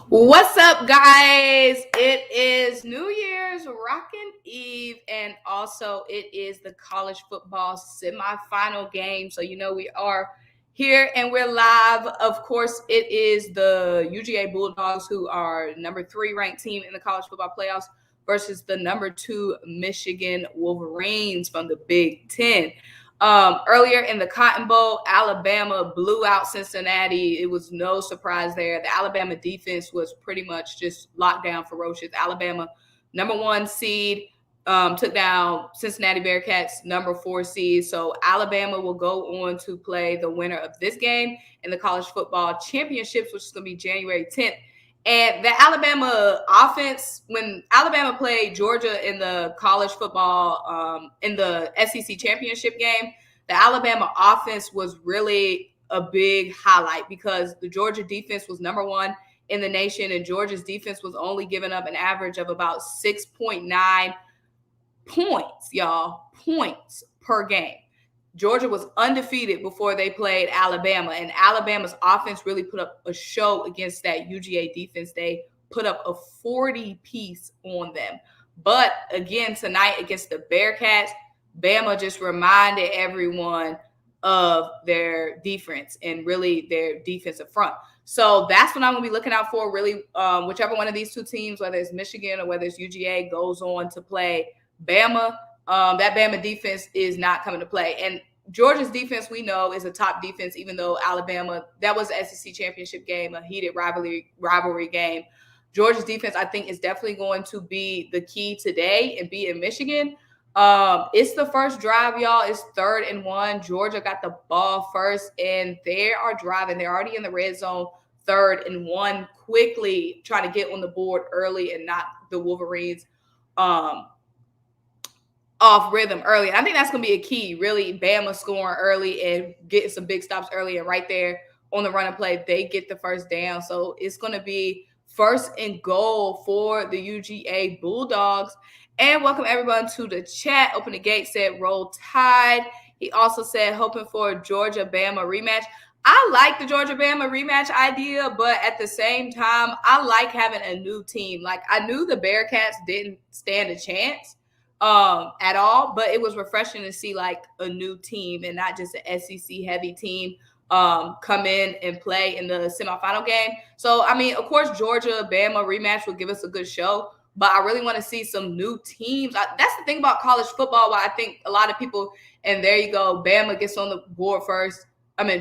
What's up, guys? It is New Year's Rockin' Eve, and also it is the college football semifinal game. So, we are here and we're live. Of course, it is the UGA Bulldogs, who are number 3 ranked team in the college football playoffs, versus the number 2 Michigan Wolverines from the Big Ten. Earlier in the Cotton Bowl, Alabama blew out Cincinnati. It was no surprise there. The Alabama defense was pretty much just locked down, ferocious. Alabama, number 1 seed, took down Cincinnati Bearcats, number 4 seed. So Alabama will go on to play the winner of this game in the college football championships, which is going to be January 10th. And the Alabama offense, when Alabama played Georgia in the college football, in the SEC championship game, the Alabama offense was really a big highlight because the Georgia defense was number 1 in the nation, and Georgia's defense was only giving up an average of about 6.9 points per game. Georgia was undefeated before they played Alabama, and Alabama's offense really put up a show against that UGA defense. They put up a 40-piece on them. But again, tonight against the Bearcats, Bama just reminded everyone of their defense and really their defensive front. So that's what I'm going to be looking out for, really, whichever one of these two teams, whether it's Michigan or whether it's UGA, goes on to play Bama. That Bama defense is not coming to play. And Georgia's defense, we know, is a top defense, even though Alabama, that was the SEC championship game, a heated rivalry game. Georgia's defense, I think, is definitely going to be the key today and be in Michigan. It's the first drive, y'all. It's 3rd and 1. Georgia got the ball first, and they are driving. They're already in the red zone, 3rd and 1, quickly trying to get on the board early and knock the Wolverines off rhythm early. And I think that's going to be a key, really. Bama scoring early and getting some big stops early, and right there on the run and play, they get the first down. So it's going to be 1st and goal for the UGA Bulldogs. And welcome everyone to the chat. Open the Gate said Roll Tide. He also said hoping for a Georgia-Bama rematch. I like the Georgia-Bama rematch idea, but at the same time, I like having a new team. Like, I knew the Bearcats didn't stand a chance at all, but it was refreshing to see like a new team and not just an SEC heavy team come in and play in the semifinal game. So, I mean, of course, Georgia-Bama rematch will give us a good show, but I really want to see some new teams. That's the thing about college football, why I think a lot of people, and there you go, Bama gets on the board first.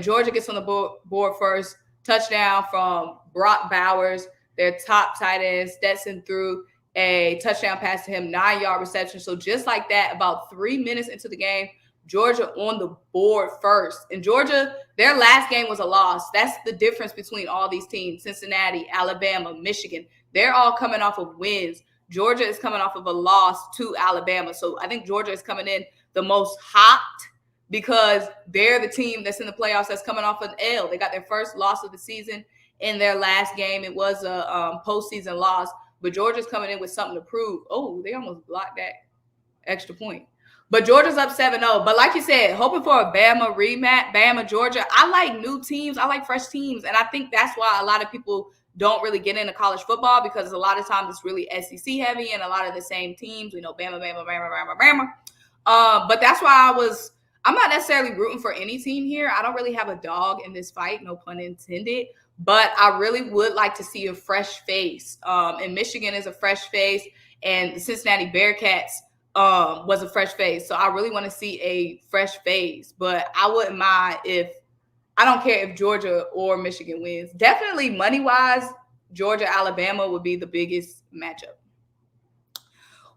Georgia gets on the board first. Touchdown from Brock Bowers, their top tight end. Stetson threw a touchdown pass to him, 9-yard reception. So just like that, about 3 minutes into the game, Georgia on the board first. And Georgia, their last game was a loss. That's the difference between all these teams: Cincinnati, Alabama, Michigan. They're all coming off of wins. Georgia is coming off of a loss to Alabama. So I think Georgia is coming in the most hot because they're the team that's in the playoffs that's coming off an L. They got their first loss of the season in their last game. It was a postseason loss, but Georgia's coming in with something to prove. Oh, they almost blocked that extra point. But Georgia's up 7-0. But like you said, hoping for a Bama rematch, Bama, Georgia. I like new teams. I like fresh teams. And I think that's why a lot of people don't really get into college football, because a lot of times it's really SEC heavy and a lot of the same teams. We know Bama. But that's why I'm not necessarily rooting for any team here. I don't really have a dog in this fight, no pun intended. But I really would like to see a fresh face. And Michigan is a fresh face, and the Cincinnati Bearcats was a fresh face. So I really want to see a fresh face. But I wouldn't mind I don't care if Georgia or Michigan wins. Definitely money-wise, Georgia-Alabama would be the biggest matchup.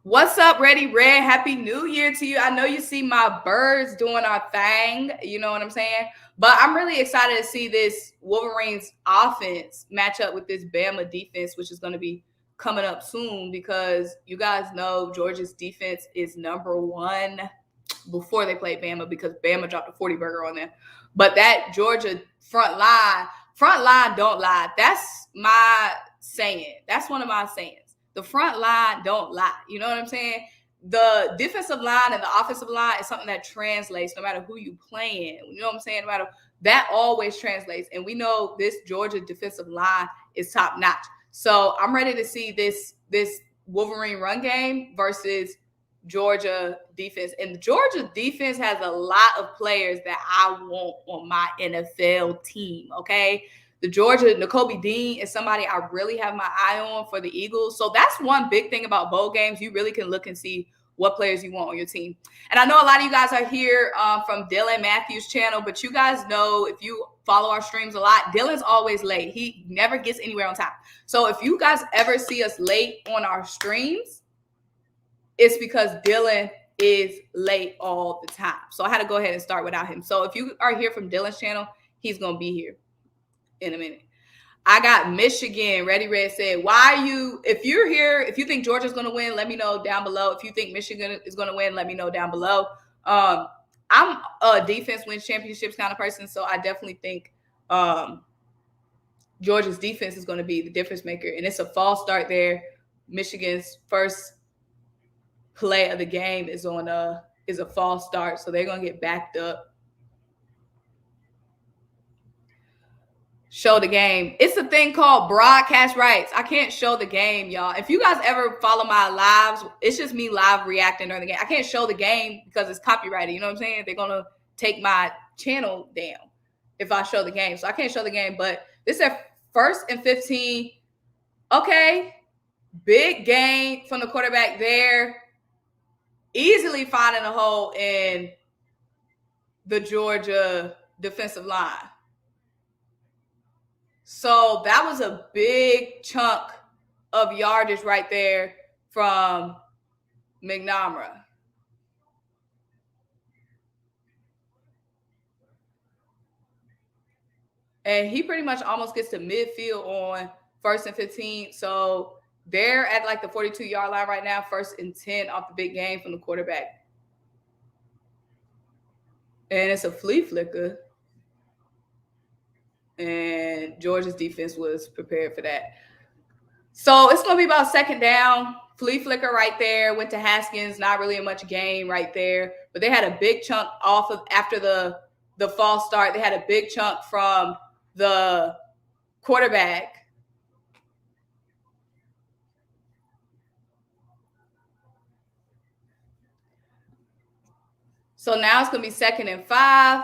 What's up, Ready Red? Happy New Year to you. I know you see my birds doing our thing. You know what I'm saying? But I'm really excited to see this Wolverines offense match up with this Bama defense, which is going to be coming up soon, because you guys know Georgia's defense is number 1 before they played Bama, because Bama dropped a 40-burger on them. But that Georgia front line don't lie. That's my saying. That's one of my sayings. The front line don't lie. You know what I'm saying? The defensive line and the offensive line is something that translates no matter who you playing. You know what I'm saying? No matter, that always translates. And we know this Georgia defensive line is top notch. So I'm ready to see this Wolverine run game versus Georgia defense. And the Georgia defense has a lot of players that I want on my NFL team. Okay. The Georgia, N'Kobe Dean is somebody I really have my eye on for the Eagles. So that's one big thing about bowl games. You really can look and see what players you want on your team. And I know a lot of you guys are here from Dylan Matthews' channel, but you guys know, if you follow our streams a lot, Dylan's always late. He never gets anywhere on time. So if you guys ever see us late on our streams, it's because Dylan is late all the time. So I had to go ahead and start without him. So if you are here from Dylan's channel, he's going to be here in a minute. I got Michigan. Ready Red said, why are you, if you're here, if you think Georgia's going to win, let me know down below. If you think Michigan is going to win, let me know down below. I'm a defense wins championships kind of person, so I definitely think Georgia's defense is going to be the difference maker. And it's a false start there. Michigan's first play of the game is a false start, so they're going to get backed up. Show the game. It's a thing called broadcast rights. I can't show the game, y'all. If you guys ever follow my lives, it's just me live reacting during the game. I can't show the game because it's copyrighted. You know what I'm saying? They're going to take my channel down if I show the game. So I can't show the game, but this is at 1st and 15. Okay. Big gain from the quarterback there. Easily finding a hole in the Georgia defensive line. So that was a big chunk of yardage right there from McNamara. And he pretty much almost gets to midfield on 1st and 15. So they're at like the 42-yard line right now, 1st and 10 off the big game from the quarterback. And it's a flea flicker. And Georgia's defense was prepared for that. So it's going to be about 2nd down. Flea flicker right there. Went to Haskins. Not really much gain right there. But they had a big chunk off of after the false start. They had a big chunk from the quarterback. So now it's going to be 2nd and 5.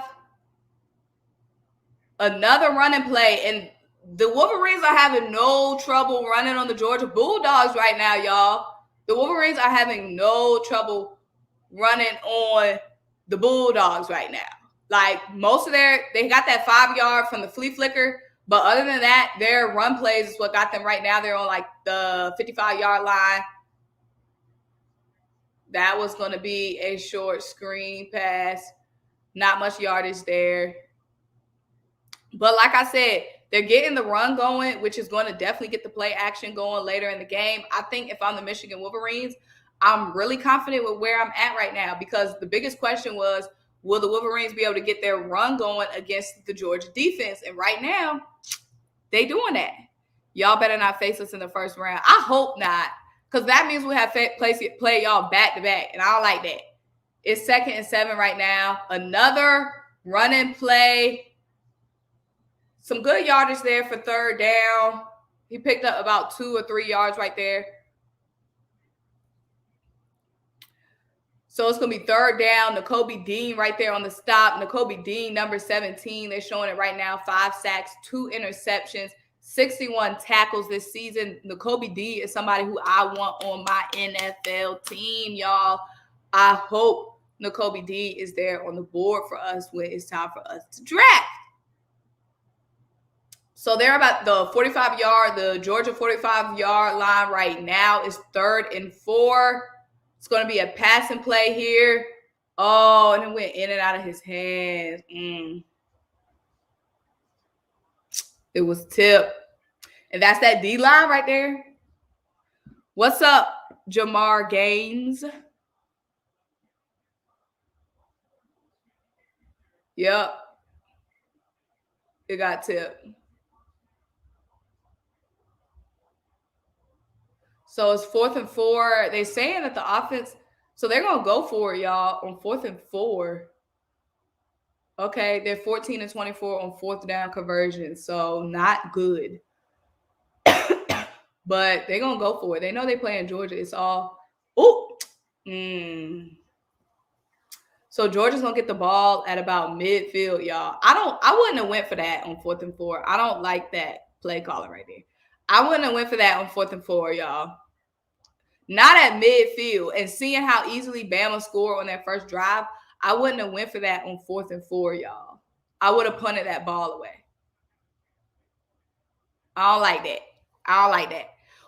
Another running play. And the Wolverines are having no trouble running on the Georgia Bulldogs right now, y'all. The Wolverines are having no trouble running on the Bulldogs right now. Like most of they got that 5-yard from the flea flicker. But other than that, their run plays is what got them right now. They're on like the 55-yard line. That was going to be a short screen pass. Not much yardage there. But like I said, they're getting the run going, which is going to definitely get the play action going later in the game. I think if I'm the Michigan Wolverines, I'm really confident with where I'm at right now, because the biggest question was, will the Wolverines be able to get their run going against the Georgia defense? And right now, they doing that. Y'all better not face us in the first round. I hope not, because that means we have play y'all back-to-back, and I don't like that. It's 2nd and 7 right now. Another running play. Some good yardage there for 3rd down. He picked up about 2 or 3 yards right there. So it's going to be 3rd down. N'Kobe Dean right there on the stop. N'Kobe Dean, number 17. They're showing it right now. 5 sacks, 2 interceptions, 61 tackles this season. N'Kobe Dean is somebody who I want on my NFL team, y'all. I hope N'Kobe Dean is there on the board for us when it's time for us to draft. So they're about the 45-yard, the Georgia 45-yard line right now. Is 3rd and 4. It's going to be a passing play here. Oh, and it went in and out of his hands. It was tipped. And that's that D-line right there. What's up, Jamar Gaines? Yep. It got tipped. So it's 4th and 4. They're saying that the offense, so they're going to go for it, y'all, on 4th and 4. Okay, they're 14 and 24 on 4th down conversion, so not good. but they're gonna go for it. They know they play in Georgia. It's all So Georgia's gonna get the ball at about midfield, y'all. I wouldn't have went for that on 4th and 4. I don't like that play caller right there. I wouldn't have went for that on 4th and 4, y'all. Not at midfield. And seeing how easily Bama scored on that first drive, I wouldn't have went for that on 4th and 4, y'all. I would have punted that ball away. I don't like that.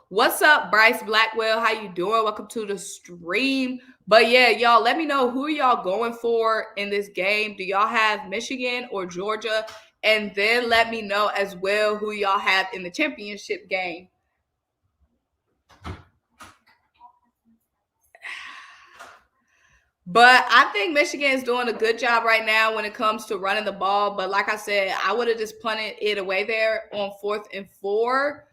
What's up, Bryce Blackwell? How you doing? Welcome to the stream. But yeah, y'all, let me know who y'all going for in this game. Do y'all have Michigan or Georgia? And then let me know as well who y'all have in the championship game. But I think Michigan is doing a good job right now when it comes to running the ball. But like I said, I would have just punted it away there on 4th and 4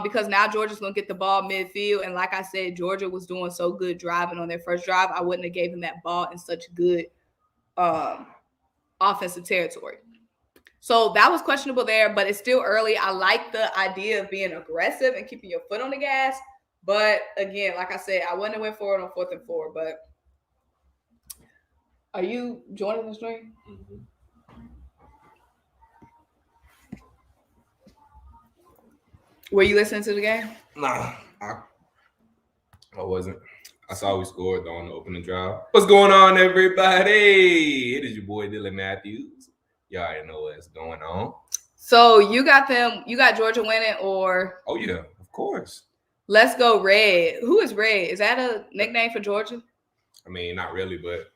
because now Georgia's going to get the ball midfield. And like I said, Georgia was doing so good driving on their first drive. I wouldn't have gave them that ball in such good offensive territory. So that was questionable there, but it's still early. I like the idea of being aggressive and keeping your foot on the gas. But again, like I said, I wouldn't have went for it on 4th and 4, but... Are you joining the stream? Mm-hmm. Were you listening to the game? Nah, I wasn't. I saw we scored on the opening drive. What's going on, everybody? It is your boy Dylan Matthews. Y'all already know what's going on. So you got Georgia winning, or? Oh yeah, of course. Let's go Red. Who is Red? Is that a nickname for Georgia? I mean, not really, but.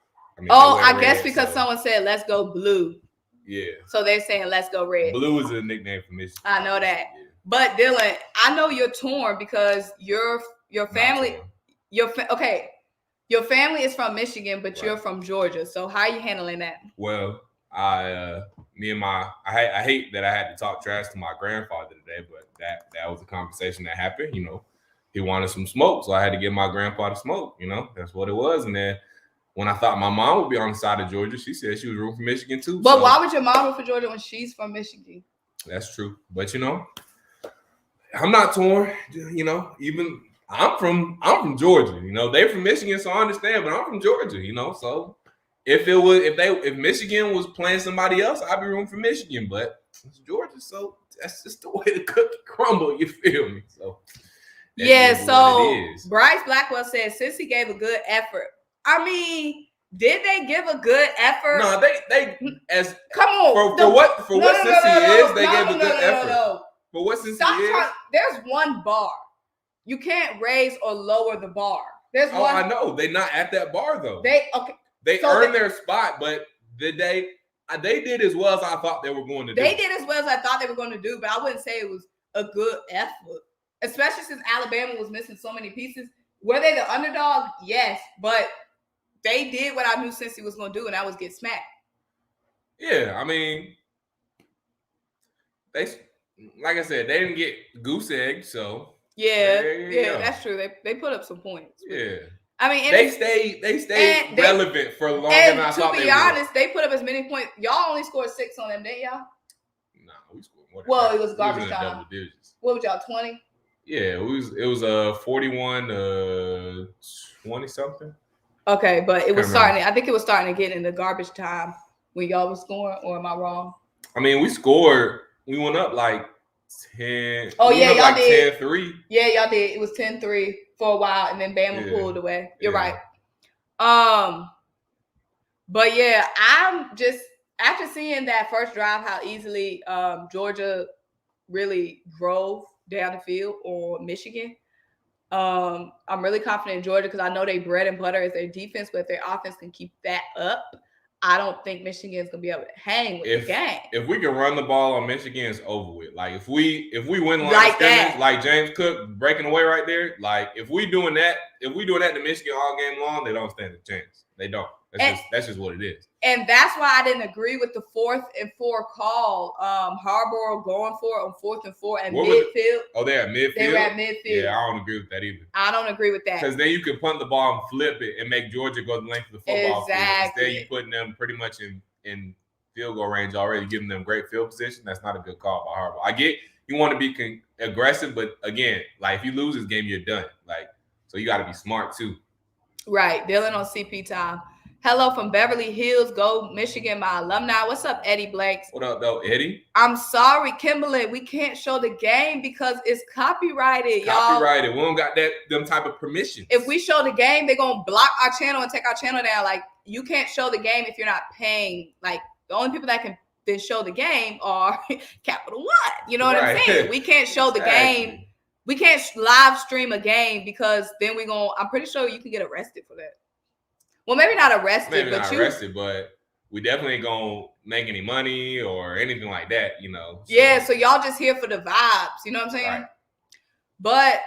I guess because someone said let's go blue. Yeah. So they're saying let's go red. Blue is a nickname for Michigan. I know that. Yeah. But Dylan, I know you're torn because your family your family is from Michigan, but you're from Georgia. So how are you handling that? Well, I hate that I had to talk trash to my grandfather today, but that was a conversation that happened. You know, he wanted some smoke, so I had to give my grandpa the smoke. You know, that's what it was, and then. When I thought my mom would be on the side of Georgia, she said she was rooting for Michigan too. But why would your mom root for Georgia when she's from Michigan? That's true. But you know, I'm not torn. You know, even I'm from Georgia. You know, they're from Michigan, so I understand. But I'm from Georgia. You know, so if Michigan was playing somebody else, I'd be rooting for Michigan. But it's Georgia, so that's just the way the cookie crumble. You feel me? So yeah. So Bryce Blackwell said since he gave a good effort. I mean, did they give a good effort? No, they as come on for what since he is, they gave a good effort. For what since he is, there's one bar. You can't raise or lower the bar. There's one. I know they're not at that bar though. They earned their spot, but did they did as well as I thought they were going to do. They did as well as I thought they were going to do, but I wouldn't say it was a good effort, especially since Alabama was missing so many pieces. Were they the underdog? Yes, but. They did what I knew Cincy was going to do, and that was get smacked. Yeah, I mean, they like I said, they didn't get goose egg, so yeah, that's true. They put up some points. Yeah, I mean, they stayed relevant for longer than I thought they would. To be honest, they put up as many points. Y'all only scored 6 on them, didn't y'all? Nah, we scored more. Well, it was garbage time. Double digits. What was y'all 20? Yeah, it was 41 to 20 something. Okay, but it was starting. I think it was starting to get in the garbage time when y'all was scoring, or am I wrong? I mean, we scored. We went up like 10. Oh yeah, y'all did. 10-3. Yeah, y'all did. It was 10-3 for a while, and then Bama pulled away. You're right. But yeah, I'm just after seeing that first drive, how easily Georgia really drove down the field on Michigan. I'm really confident in Georgia because I know their bread and butter is their defense, but if their offense can keep that up, I don't think Michigan's gonna be able to hang with the game. If we can run the ball on Michigan, it's over with. Like if we win line of scrimmage, like James Cook breaking away right there, like if we doing that to Michigan all game long, they don't stand a chance. They don't. That's just what it is. And that's why I didn't agree with the 4th and 4 call. Harborough going for it on 4th and 4 at midfield. They're at midfield? They were at midfield. Yeah, I don't agree with that either. I don't agree with that. Because then you can punt the ball and flip it and make Georgia go the length of the football field. Instead, you're putting them pretty much in field goal range already, giving them great field position. That's not a good call by Harborough. I get want to be aggressive, but again, like if you lose this game, you're done. Like, so you got to be smart too. Right. Dylan on CP time. Hello from Beverly Hills. Go Michigan, my alumni. What's up, Eddie Blanks? What up, though, Eddie? I'm sorry, Kimberly. We can't show the game because it's copyrighted, y'all. Copyrighted. We don't got them type of permission. If we show the game, they're going to block our channel and take our channel down. Like, you can't show the game if you're not paying. Like, the only people that can then show the game are Capital One. You know what I'm saying? We can't show the game. We can't live stream a game because then I'm pretty sure you can get arrested for that. Well, maybe not arrested, but we definitely ain't gonna make any money or anything like that, you know. So. Yeah, so y'all just here for the vibes, you know what I'm saying? Right. But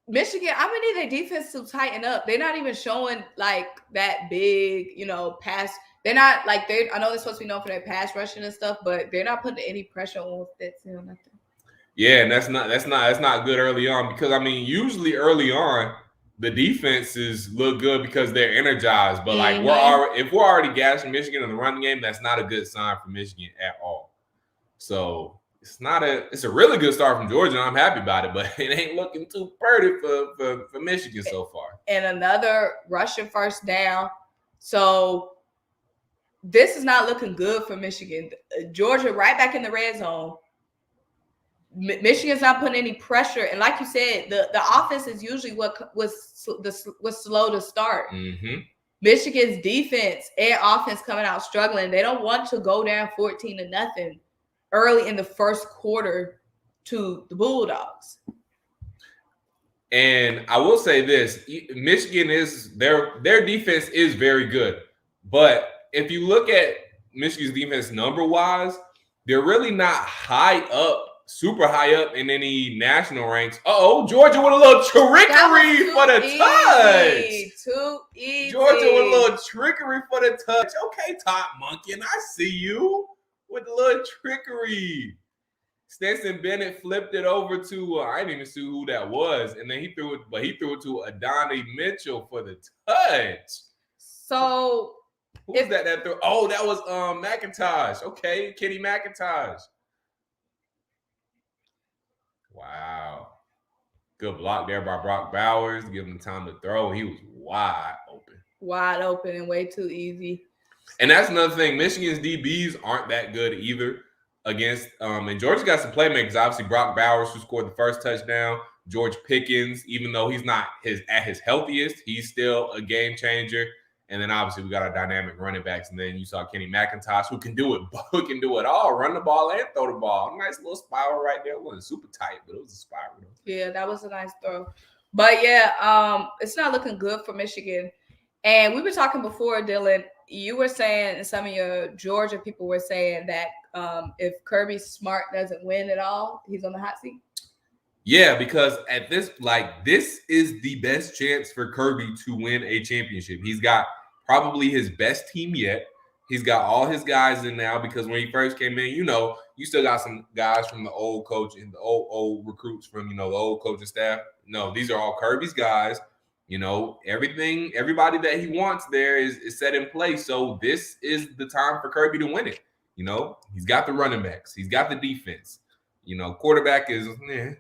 Michigan, I'm gonna need their defense to tighten up. They're not even showing like that big, pass. They're not like I know they're supposed to be known for their pass rushing and stuff, but they're not putting any pressure on Fitz or nothing. Yeah, and that's not good early on because I mean usually early on the defenses look good because they're energized, but like if we're already gassing Michigan in the running game, that's not a good sign for Michigan at all. So it's a really good start from Georgia, and I'm happy about it, but it ain't looking too pretty for Michigan so far. And another rushing first down. So this is not looking good for Michigan. Georgia right back in the red zone. Michigan's not putting any pressure, and like you said, the offense is usually what was slow to start. Mm-hmm. Michigan's defense and offense coming out struggling. They don't want to go down 14-0 early in the first quarter to the Bulldogs. And I will say this: Michigan is their defense is very good, but if you look at Michigan's defense number wise, they're really not super high up in any national ranks. Georgia with a little trickery for the touch. Too easy. Georgia with a little trickery for the touch. Okay, Top Monkey, and I see you with a little trickery. Stetson Bennett flipped it over to I didn't even see who that was, and then he threw it to Adonai Mitchell for the touch. So who was that threw? Oh, that was McIntosh. Okay, Kenny McIntosh. Wow. Good block there by Brock Bowers. Give him time to throw. He was wide open. Wide open and way too easy. And that's another thing. Michigan's DBs aren't that good either against and Georgia got some playmakers. Obviously, Brock Bowers, who scored the first touchdown. George Pickens, even though he's not at his healthiest, he's still a game changer. And then obviously we got our dynamic running backs. And then you saw Kenny McIntosh, who can do it. Who can do it all, run the ball and throw the ball. Nice little spiral right there. It wasn't super tight, but it was a spiral. Yeah, that was a nice throw. But yeah, it's not looking good for Michigan. And we were talking before, Dylan. You were saying, and some of your Georgia people were saying that if Kirby Smart doesn't win at all, he's on the hot seat. Yeah, because this is the best chance for Kirby to win a championship. He's got probably his best team yet. He's got all his guys in now because when he first came in, you still got some guys from the old coach and the old recruits from, the old coaching staff. No, these are all Kirby's guys. Everybody that he wants there is set in place. So this is the time for Kirby to win it. He's got the running backs. He's got the defense. Quarterback is,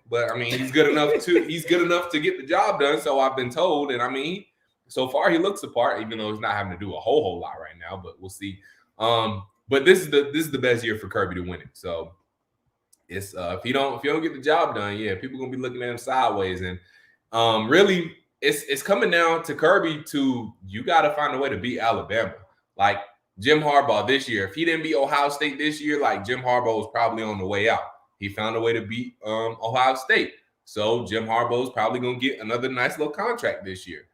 but I mean, he's good enough to get the job done. So I've been told, and I mean, so far he looks the part, even though he's not having to do a whole lot right now. But we'll see. But this is the best year for Kirby to win it. So it's if you don't get the job done, people gonna be looking at him sideways, and really it's coming down to Kirby you got to find a way to beat Alabama. Like Jim Harbaugh this year, if he didn't beat Ohio State this year, like Jim Harbaugh was probably on the way out. He found a way to beat Ohio State. So Jim Harbaugh is probably going to get another nice little contract this year.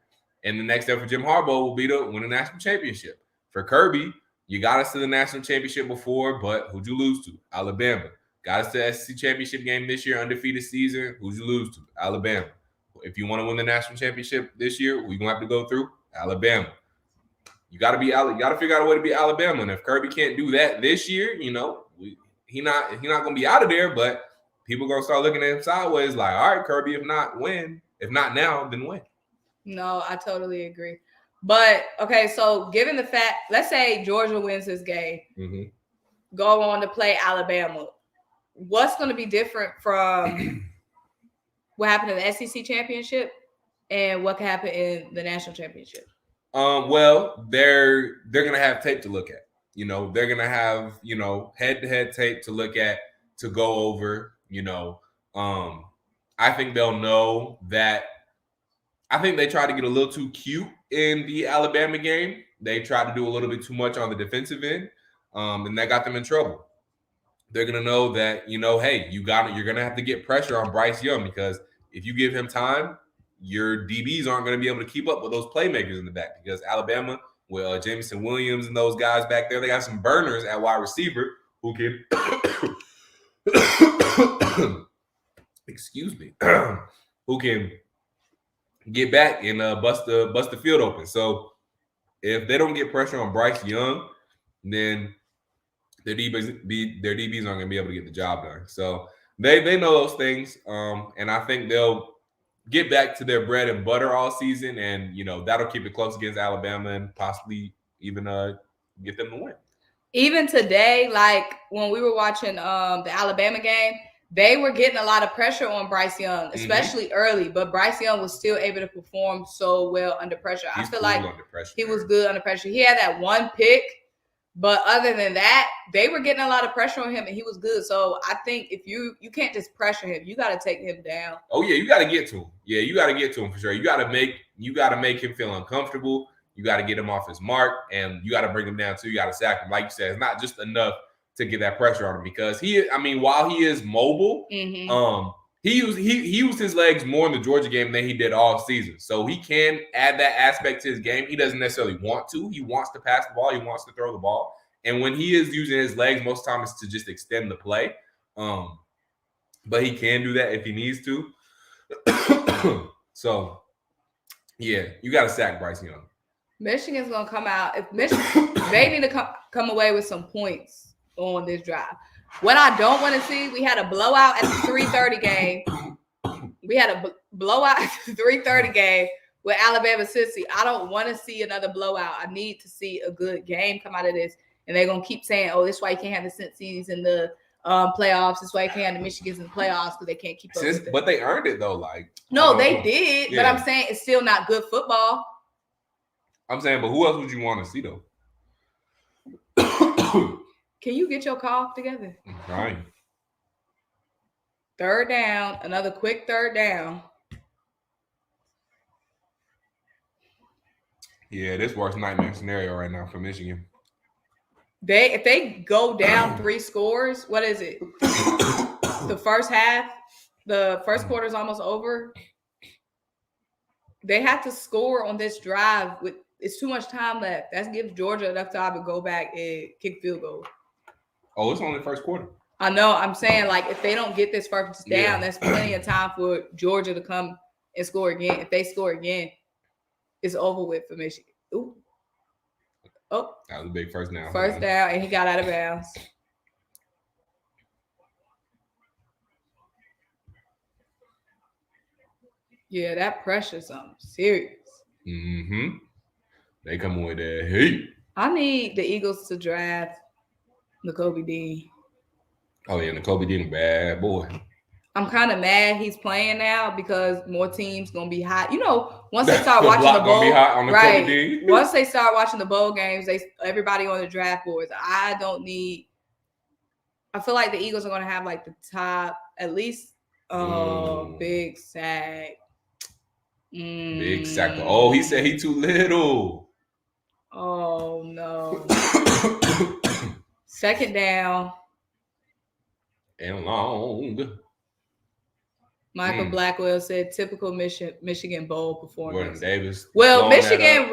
And the next step for Jim Harbaugh will be to win a national championship. For Kirby, you got us to the national championship before, but who'd you lose to? Alabama. Got us to the SEC championship game this year, undefeated season. Who'd you lose to? Alabama. If you want to win the national championship this year, we're going to have to go through Alabama. You got to figure out a way to beat Alabama. And if Kirby can't do that this year, He's not going to be out of there, but people are going to start looking at him sideways like, all right, Kirby, if not, when? If not now, then when? No, I totally agree. But, okay, so given the fact, let's say Georgia wins this game, go on to play Alabama. what's going to be different from what happened in the SEC championship and what can happen in the national championship? Well, they're gonna have tape to look at. They're gonna have head-to-head tape to look at, to go over. I think they'll know that. I think they tried to get a little too cute in the Alabama game. They tried to do a little bit too much on the defensive end, and that got them in trouble. They're gonna know that hey, you're gonna have to get pressure on Bryce Young, because if you give him time, your DBs aren't going to be able to keep up with those playmakers in the back, because Alabama, with Jameson Williams and those guys back there, they got some burners at wide receiver who can excuse me, who can get back and bust the field open. So if they don't get pressure on Bryce Young, then their DBs aren't going to be able to get the job done. So they know those things, and I think they'll get back to their bread and butter all season, and that'll keep it close against Alabama and possibly even get them to win. Even today, like when we were watching the Alabama game, they were getting a lot of pressure on Bryce Young, especially early. But Bryce Young was still able to perform so well under pressure. I feel like he was good under pressure. He had that one pick, but other than that, they were getting a lot of pressure on him, and he was good. So I think if you can't just pressure him, you got to take him down. Oh yeah, you got to get to him. Yeah, you got to get to him for sure. You got to make him feel uncomfortable. You got to get him off his mark, and you got to bring him down too. You got to sack him. Like you said, it's not just enough to get that pressure on him, because while he is mobile, he used his legs more in the Georgia game than he did all season. So he can add that aspect to his game. He doesn't necessarily want to. He wants to pass the ball. He wants to throw the ball. And when he is using his legs, most times it's to just extend the play. But he can do that if he needs to. So, yeah, you got to sack Bryce Young. Michigan's going to come out. If Michigan, they need to come away with some points on this drive. What I don't want to see, we had a blowout at the 3:30 game. We had a blowout at the 3:30 game with Alabama Cincy. I don't want to see another blowout. I need to see a good game come out of this. And they're going to keep saying, oh, this is why you can't have the Cincy's in the playoffs. This is why you can't have the Michigans in the playoffs, because they can't keep up with it. But they earned it, though. No, they did. Yeah. But I'm saying it's still not good football. I'm saying, but who else would you want to see, though? Can you get your cough together? I'm trying. Third down, another quick third down. Yeah, this worst nightmare scenario right now for Michigan. If they go down 3 scores, what is it? The first half, the first quarter is almost over. They have to score on this drive. It's too much time left. That gives Georgia enough time to go back and kick field goal. Oh, it's only the first quarter. I know. I'm saying, if they don't get this first down, that's plenty of time for Georgia to come and score again. If they score again, it's over with for Michigan. Ooh. Oh. That was a big first down. First down, and he got out of bounds. Yeah, that pressure's something serious. Mm-hmm. They come with that heat. I need the Eagles to draft Nakobe Dean. Oh, yeah, Nakobe Dean, bad boy. I'm kind of mad he's playing now, because more teams gonna be hot. Once they start watching the bowl, right? Once they start watching the bowl games, everybody on the draft boards. I feel like the Eagles are gonna have the top, at least big sack. Big sack. Oh, he said he too little. Oh no. Second down. And long. Michael Blackwell said typical Michigan Bowl performance. Jordan Davis. Well, Michigan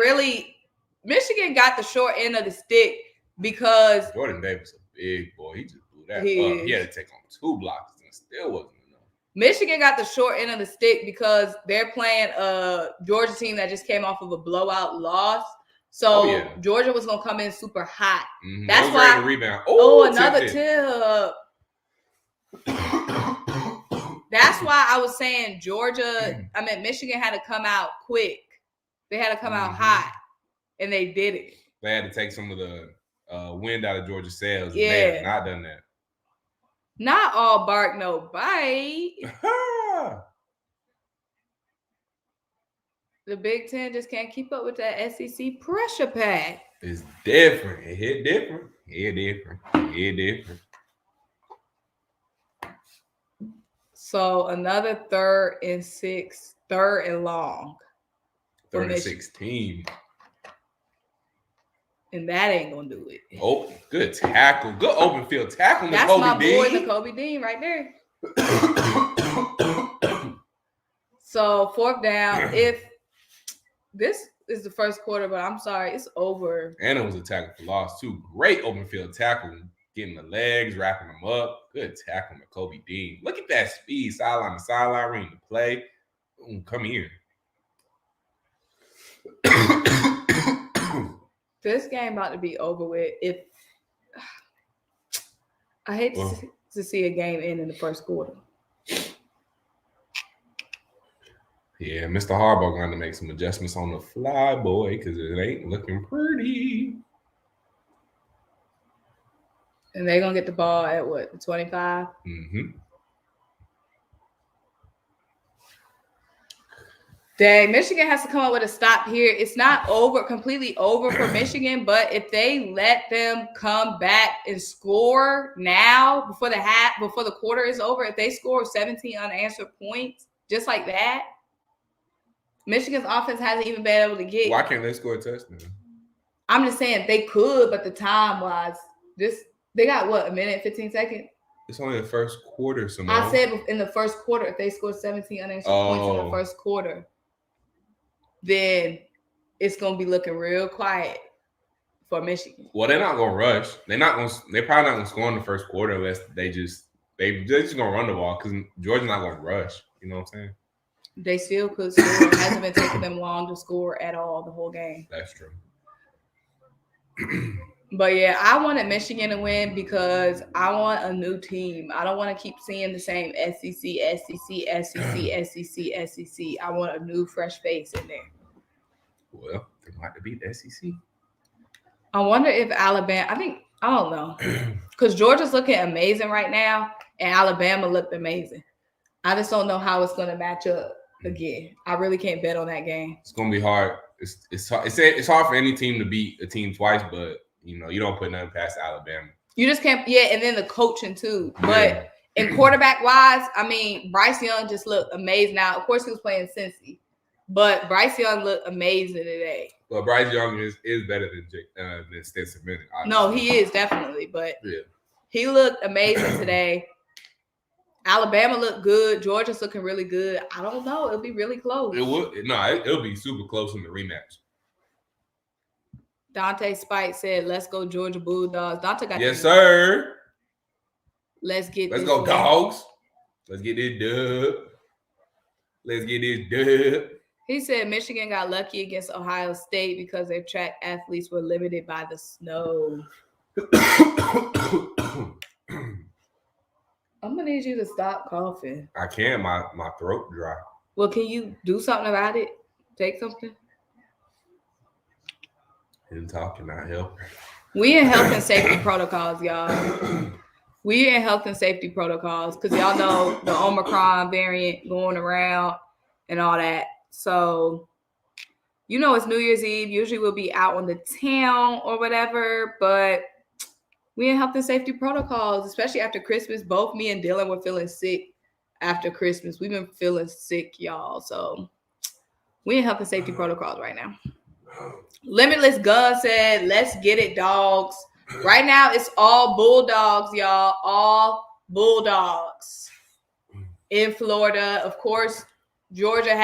got the short end of the stick, because Jordan Davis a big boy. He just blew that up. He had to take on 2 blocks and still wasn't enough. Michigan got the short end of the stick because they're playing a Georgia team that just came off of a blowout loss. So Georgia was gonna come in super hot. Mm-hmm. That's why. Rebound. Another tip. That's why I was saying Michigan had to come out quick. They had to come out hot, and they did it. They had to take some of the wind out of Georgia's sails. Yeah. They have not done that. Not all bark, no bite. The Big Ten just can't keep up with that SEC pressure pack. It's different. It hit different. It different. It different. So another 3rd and 6, 3rd and long. 3rd and 16. And that ain't gonna do it. Oh, good tackle. Good open field tackle. That's Kobe my boy, Dean. Kobe Dean, right there. So 4th down. If this is the first quarter, but I'm sorry, it's over. And it was a tackle for loss too. Great open field tackle, getting the legs, wrapping them up. Good tackle, Kobe Dean. Look at that speed, sideline to sideline, reading the play. Ooh, come here. This game about to be over with. If I hate to see a game end in the first quarter. Yeah, Mr. Harbaugh going to make some adjustments on the fly, boy, because it ain't looking pretty. And they're going to get the ball at what, 25? Mm-hmm. Dang, Michigan has to come up with a stop here. It's not completely over for Michigan, but if they let them come back and score now before the quarter is over, if they score 17 unanswered points, just like that, Michigan's offense hasn't even been able to get. Why can't they score a touchdown? I'm just saying they could, but the time-wise, they got what, a minute, 15 seconds? It's only the first quarter, Simone. I said in the first quarter, if they score 17 unanswered points in the first quarter, then it's gonna be looking real quiet for Michigan. Well, they're not gonna rush. They're probably not gonna score in the first quarter unless they're just gonna run the ball because Georgia's not gonna rush. You know what I'm saying? They still could score. It hasn't been taking them long to score at all the whole game. That's true. But yeah, I wanted Michigan to win because I want a new team. I don't want to keep seeing the same SEC. I want a new, fresh face in there. Well, they might have to beat the SEC. I wonder if Alabama. I don't know, because Georgia's looking amazing right now, and Alabama looked amazing. I just don't know how it's going to match up again. I really can't bet on that game. It's going to be hard. It's hard for any team to beat a team twice, but you don't put nothing past Alabama. You just can't. Yeah, and then the coaching too. But in quarterback wise, Bryce Young just looked amazing. Now, of course, he was playing Cincy, but Bryce Young looked amazing today. Well, Bryce Young is better than Stetson Bennett. No, he is definitely, but he looked amazing today. Alabama looked good. Georgia's looking really good. I don't know. It'll be really close. It would. No, it'll be super close in the rematch. Dante Spike said, "Let's go, Georgia Bulldogs." Dante got yes, sir. Let's go, dogs. Let's get this dub. Let's get this dub. He said Michigan got lucky against Ohio State because their track athletes were limited by the snow. I'm going to need you to stop coughing. I can. My throat dry. Well, can you do something about it? Take something? Him talking, not helping. We in health and safety protocols, y'all. We in health and safety protocols because y'all know the Omicron variant going around and all that. So, it's New Year's Eve. Usually we'll be out on the town or whatever, but we in health and safety protocols, especially after Christmas. Both me and Dylan were feeling sick after Christmas. We've been feeling sick, y'all. So we in health and safety protocols right now. Limitless Gun said, "Let's get it, dogs." Right now, it's all Bulldogs, y'all. All Bulldogs in Florida. Of course, Georgia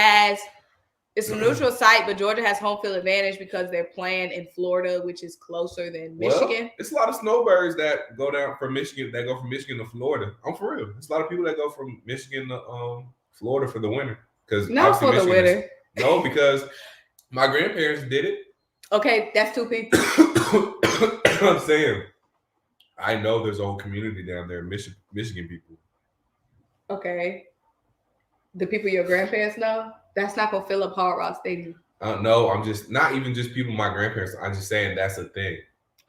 it's a neutral site, but Georgia has home field advantage because they're playing in Florida, which is closer than Michigan. Well, it's a lot of snowbirds that go down from Michigan. That go from Michigan to Florida. I'm for real. It's a lot of people that go from Michigan to Florida for the winter. Not for the winter. No, because my grandparents did it. Okay, that's two people. I'm saying, I know there's a whole community down there, Michigan people. Okay. The people your grandparents know? That's not going to fill up Hard Rock Stadium. No, I'm just, not even just people my grandparents. I'm just saying that's a thing.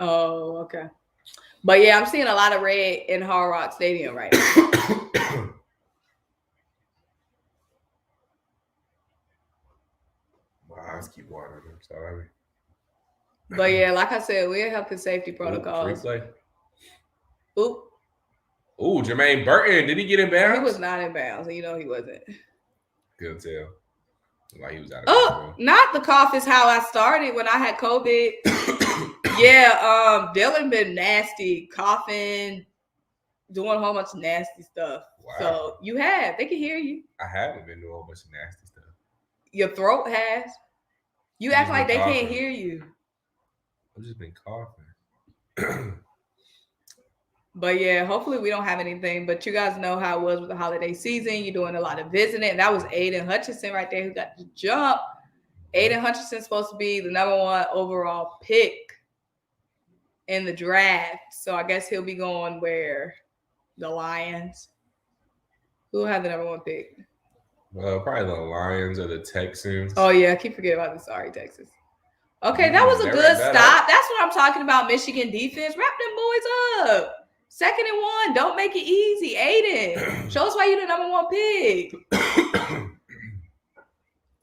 Oh, okay. But yeah, I'm seeing a lot of red in Hard Rock Stadium right now. My eyes keep watering. I'm sorry. But yeah, like I said, we're health and safety protocols. Free play. Oop. Ooh, Jermaine Burton. Did he get in bounds? He was not in bounds, and you know he wasn't. Couldn't tell. Like he was out of control. Not the cough is how I started when I had COVID. Yeah, Dylan been nasty, coughing, doing a whole bunch of nasty stuff. Wow. So you have. They can hear you. I haven't been doing a whole bunch of nasty stuff. Your throat has. You act like they can't hear you. I've just been coughing. But yeah, hopefully we don't have anything. But you guys know how it was with the holiday season. You're doing a lot of visiting. That was Aiden Hutchinson right there who got the jump. Aiden Hutchinson's supposed to be the #1 overall pick in the draft. So I guess he'll be going where? The Lions. Who had the #1 pick? Probably the Lions or the Texans. Oh yeah, I keep forgetting about the sorry Texas. Okay, that was a good stop. That's what I'm talking about. Michigan defense. Wrap them boys up. 2nd and 1. Don't make it easy. Aiden, show us why you're the #1 pick.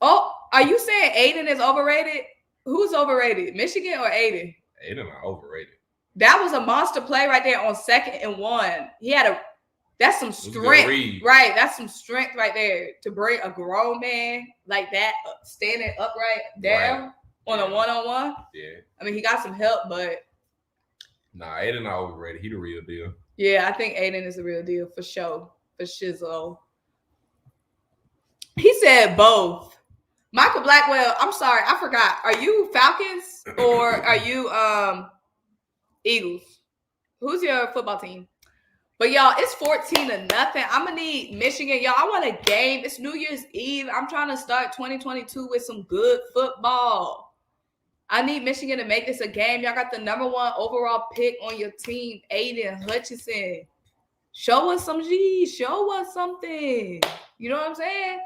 Oh, are you saying Aiden is overrated? Who's overrated? Michigan or Aiden? Aiden are overrated. That was a monster play right there on 2nd and 1. He had that's some strength. Right. That's some strength right there to bring a grown man like that standing upright down on a one-on-one. Yeah. I mean, he got some help, but nah, Aiden not overrated. He the real deal. Yeah, I think Aiden is the real deal for sure. For shizzle. He said both. Michael Blackwell, I'm sorry, I forgot. Are you Falcons or are you Eagles? Who's your football team? But y'all, it's 14-0. I'm gonna need Michigan. Y'all, I want a game. It's New Year's Eve. I'm trying to start 2022 with some good football. I need Michigan to make this a game. Y'all got the #1 overall pick on your team, Aiden Hutchinson. Show us some G. Show us something. You know what I'm saying?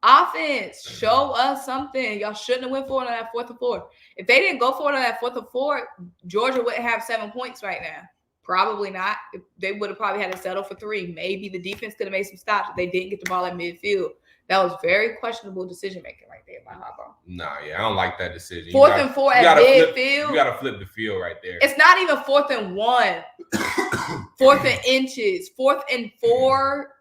Offense, show us something. Y'all shouldn't have went for it on that 4th and 4. If they didn't go for it on that 4th and 4, Georgia wouldn't have 7 points right now. Probably not. They would have probably had to settle for 3. Maybe the defense could have made some stops if they didn't get the ball at midfield. That was very questionable decision making right there by Harbaugh. Nah, yeah, I don't like that decision. 4th and 4 at midfield. You got to flip the field right there. It's not even 4th and 1. 4th and inches. 4th and 4.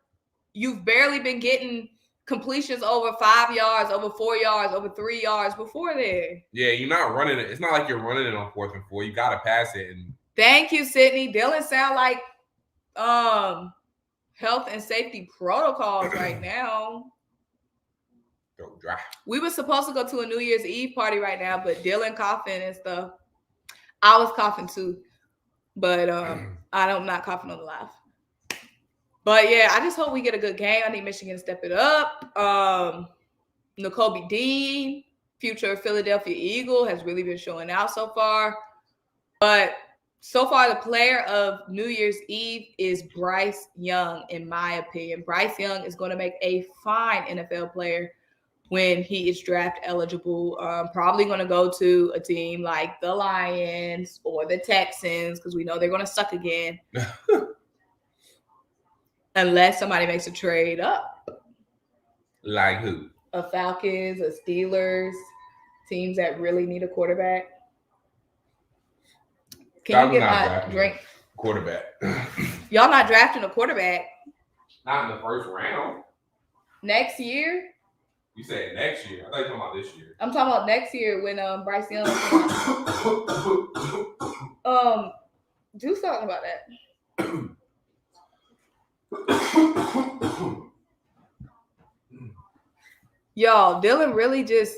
You've barely been getting completions over 5 yards, over 4 yards, over 3 yards before there. Yeah, you're not running it. It's not like you're running it on 4th and 4. You got to pass it. And thank you, Sydney. Dylan sound like health and safety protocols right now. Go dry. We were supposed to go to a New Year's Eve party right now, but Dylan coughing and stuff. I was coughing too, but I'm not coughing on the live. But yeah, I just hope we get a good game. I need Michigan to step it up. N'Kobe Dean, future Philadelphia Eagle, has really been showing out so far. But so far, the player of New Year's Eve is Bryce Young, in my opinion. Bryce Young is going to make a fine NFL player when he is draft eligible. Probably going to go to a team like the Lions or the Texans because we know they're going to suck again. Unless somebody makes a trade up. Like who? A Falcons, a Steelers, teams that really need a quarterback. Can you get my drink? Quarterback. Y'all not drafting a quarterback? Not in the first round. Next year? You said next year. I thought you were talking about this year. I'm talking about next year when Bryce Young. Do something about that. Y'all, Dylan really just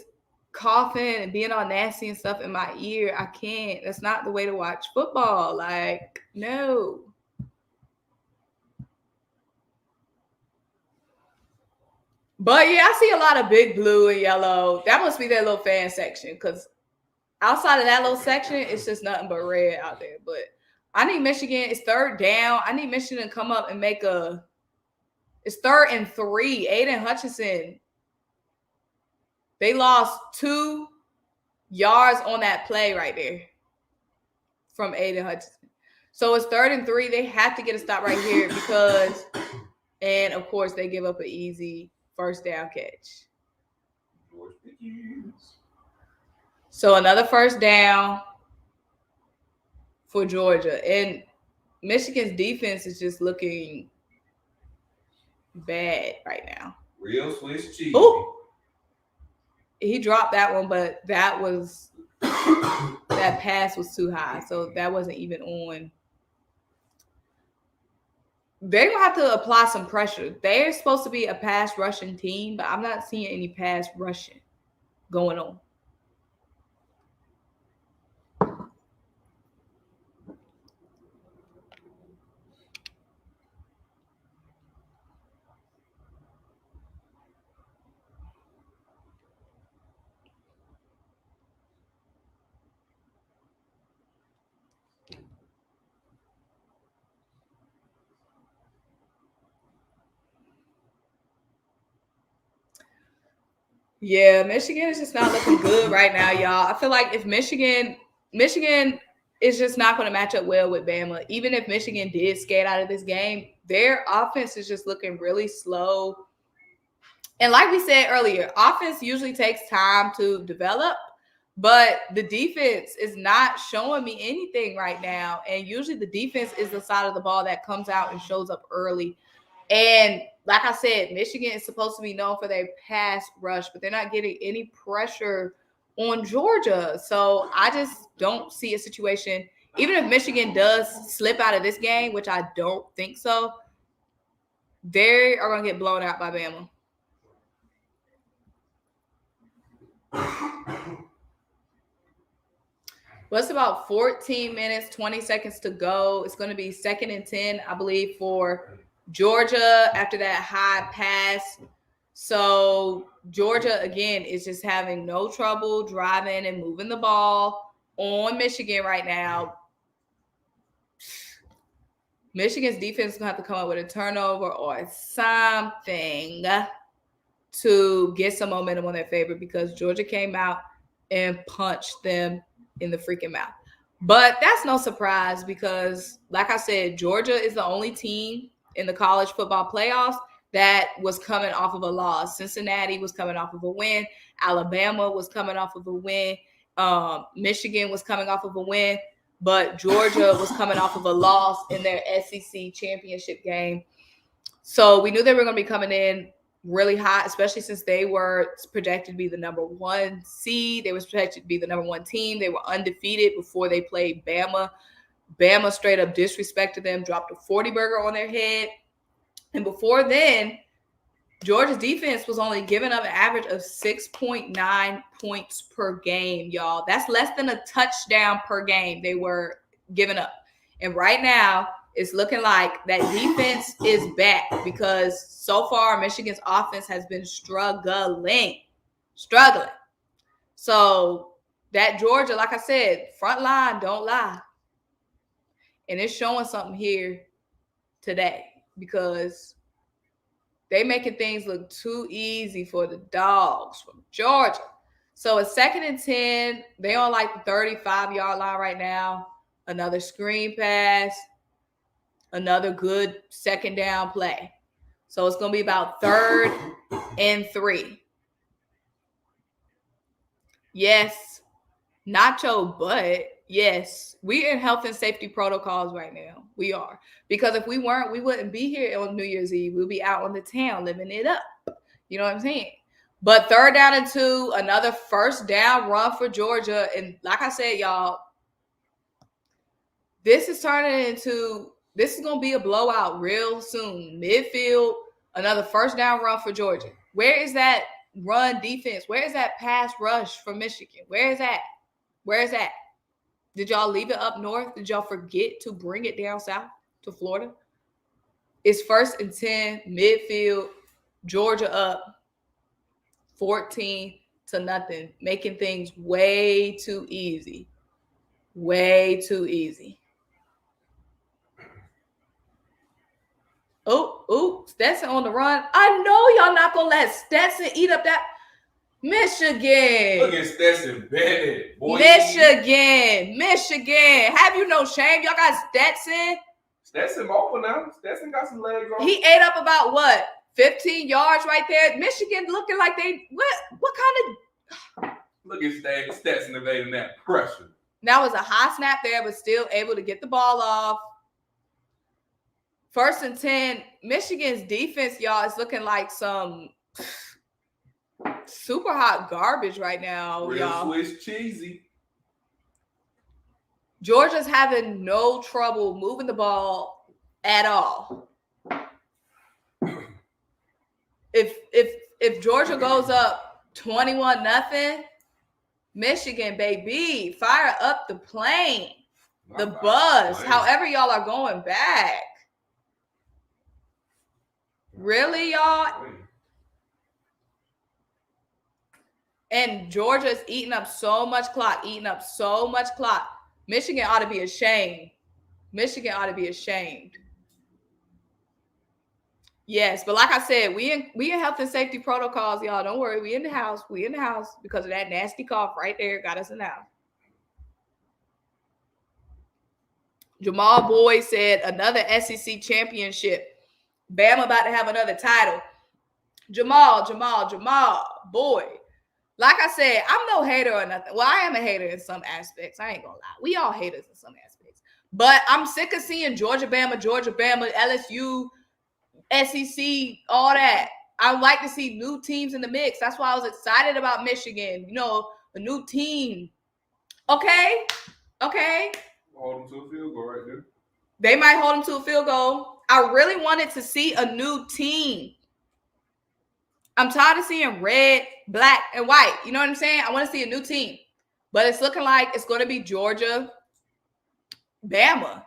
coughing and being all nasty and stuff in my ear. I can't. That's not the way to watch football. Like, no. But yeah, I see a lot of big blue and yellow. That must be their little fan section because outside of that little section, it's just nothing but red out there. But I need Michigan. It's 3rd down. I need Michigan to come up and make it's 3rd and 3. Aiden Hutchinson. They lost 2 yards on that play right there from Aiden Hutchinson. So it's 3rd and 3. They have to get a stop right here because, and of course, they give up an easy first down catch. So another first down for Georgia. And Michigan's defense is just looking bad right now. Real Swiss cheese. Ooh. He dropped that one, but that was that pass was too high, so that wasn't even on. They're gonna have to apply some pressure. They're supposed to be a pass rushing team, but I'm not seeing any pass rushing going on. Yeah, Michigan is just not looking good right now, y'all. I feel like if Michigan is just not going to match up well with Bama. Even if Michigan did skate out of this game, their offense is just looking really slow. And like we said earlier, offense usually takes time to develop, but the defense is not showing me anything right now. And usually the defense is the side of the ball that comes out and shows up early. And like I said, Michigan is supposed to be known for their pass rush, but they're not getting any pressure on Georgia. So I just don't see a situation. Even if Michigan does slip out of this game, which I don't think so, they are going to get blown out by Bama. Well, it's about 14 minutes, 20 seconds to go. It's going to be 2nd and 10, I believe, for Georgia after that high pass. So Georgia, again, is just having no trouble driving and moving the ball on Michigan right now. Michigan's defense is going to have to come up with a turnover or something to get some momentum on their favor because Georgia came out and punched them in the freaking mouth. But that's no surprise because, like I said, Georgia is the only team in the college football playoffs that was coming off of a loss. Cincinnati was coming off of a win. Alabama was coming off of a win. Michigan was coming off of a win. But Georgia was coming off of a loss in their SEC championship game. So we knew they were going to be coming in really hot, especially since they were projected to be the number 1 seed. They were projected to be the number 1 team. They were undefeated before they played Bama. Bama straight up disrespected them, dropped a 40 burger on their head. And before then, Georgia's defense was only giving up an average of 6.9 points per game, y'all. That's less than a touchdown per game they were giving up. And right now, it's looking like that defense is back because so far Michigan's offense has been struggling. So that Georgia, like I said, front line, don't lie. And it's showing something here today because they making things look too easy for the dogs from Georgia. So it's 2nd and 10. They on like the 35-yard line right now. Another screen pass. Another good 2nd down play. So it's going to be about 3rd and 3. Yes, Nacho, but yes, we in health and safety protocols right now. We are. Because if we weren't, we wouldn't be here on New Year's Eve. We'll be out on the town living it up. You know what I'm saying? But 3rd down and 2, another first down run for Georgia. And like I said, y'all, this is going to be a blowout real soon. Midfield, another first down run for Georgia. Where is that run defense? Where is that pass rush for Michigan? Where is that? Did y'all leave it up north? Did y'all forget to bring it down south to Florida? It's 1st and 10, midfield, Georgia up 14-0, making things way too easy. Way too easy. Oh, Stetson on the run. I know y'all not going to let Stetson eat up that. Michigan. Look at Stetson Bennett. Boy. Michigan. Have you no shame? Y'all got Stetson. Stetson open now. Stetson got some legs on. He ate up about what? 15 yards right there. Michigan looking like they what kind of look at Stetson evading that pressure. That was a high snap there, but still able to get the ball off. 1st and 10. Michigan's defense, y'all, is looking like some super hot garbage right now, real y'all. Swiss cheesy. Georgia's having no trouble moving the ball at all. If Georgia goes up 21-0, Michigan, baby, fire up the plane, the bus. However y'all are going back. Really, y'all? And Georgia's eating up so much clock. Michigan ought to be ashamed. Yes, but like I said, we in health and safety protocols, y'all. Don't worry, we in the house because of that nasty cough right there. Got us in the house. Jamal Boyd said another SEC championship. Bama about to have another title. Jamal Boyd. Like I said, I'm no hater or nothing. Well, I am a hater in some aspects. I ain't gonna lie. We all haters in some aspects. But I'm sick of seeing Georgia, Bama, LSU, SEC, all that. I like to see new teams in the mix. That's why I was excited about Michigan. You know, a new team. Okay. Hold them to a field goal right there. They might hold them to a field goal. I really wanted to see a new team. I'm tired of seeing red, black, and white. You know what I'm saying? I want to see a new team. But it's looking like it's going to be Georgia, Bama.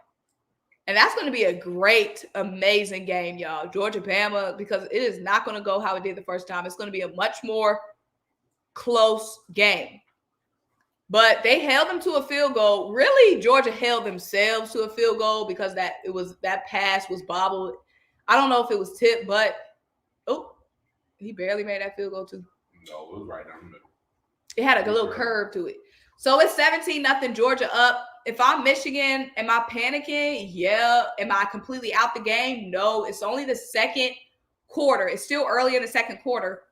And that's going to be a great, amazing game, y'all. Georgia, Bama, because it is not going to go how it did the first time. It's going to be a much more close game. But they held them to a field goal. Really, Georgia held themselves to a field goal because that pass was bobbled. I don't know if it was tipped, but he barely made that field goal too. No, it was right down the middle. It had a little curve to it. So it's 17-0 Georgia up. If I'm Michigan, am I panicking? Yeah. Am I completely out the game? No. It's only the second quarter. It's still early in the second quarter.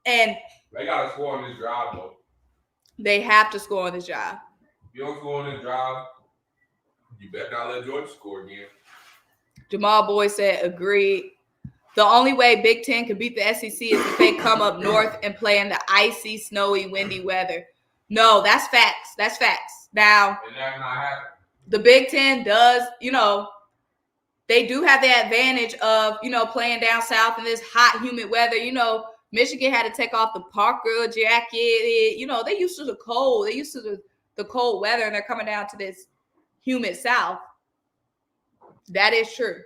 And they got to score on this drive, though. They have to score on this drive. If you don't score on this drive, you better not let Georgia score again. Jamal Boyd said, agreed. The only way Big Ten can beat the SEC is if they come up north and play in the icy, snowy, windy weather. No, that's facts. Now, and that's not happening. The Big Ten does, they do have the advantage of, playing down south in this hot, humid weather. Michigan had to take off the Parker jacket. They used to the cold. They used to the cold weather, and they're coming down to this humid south. That is true.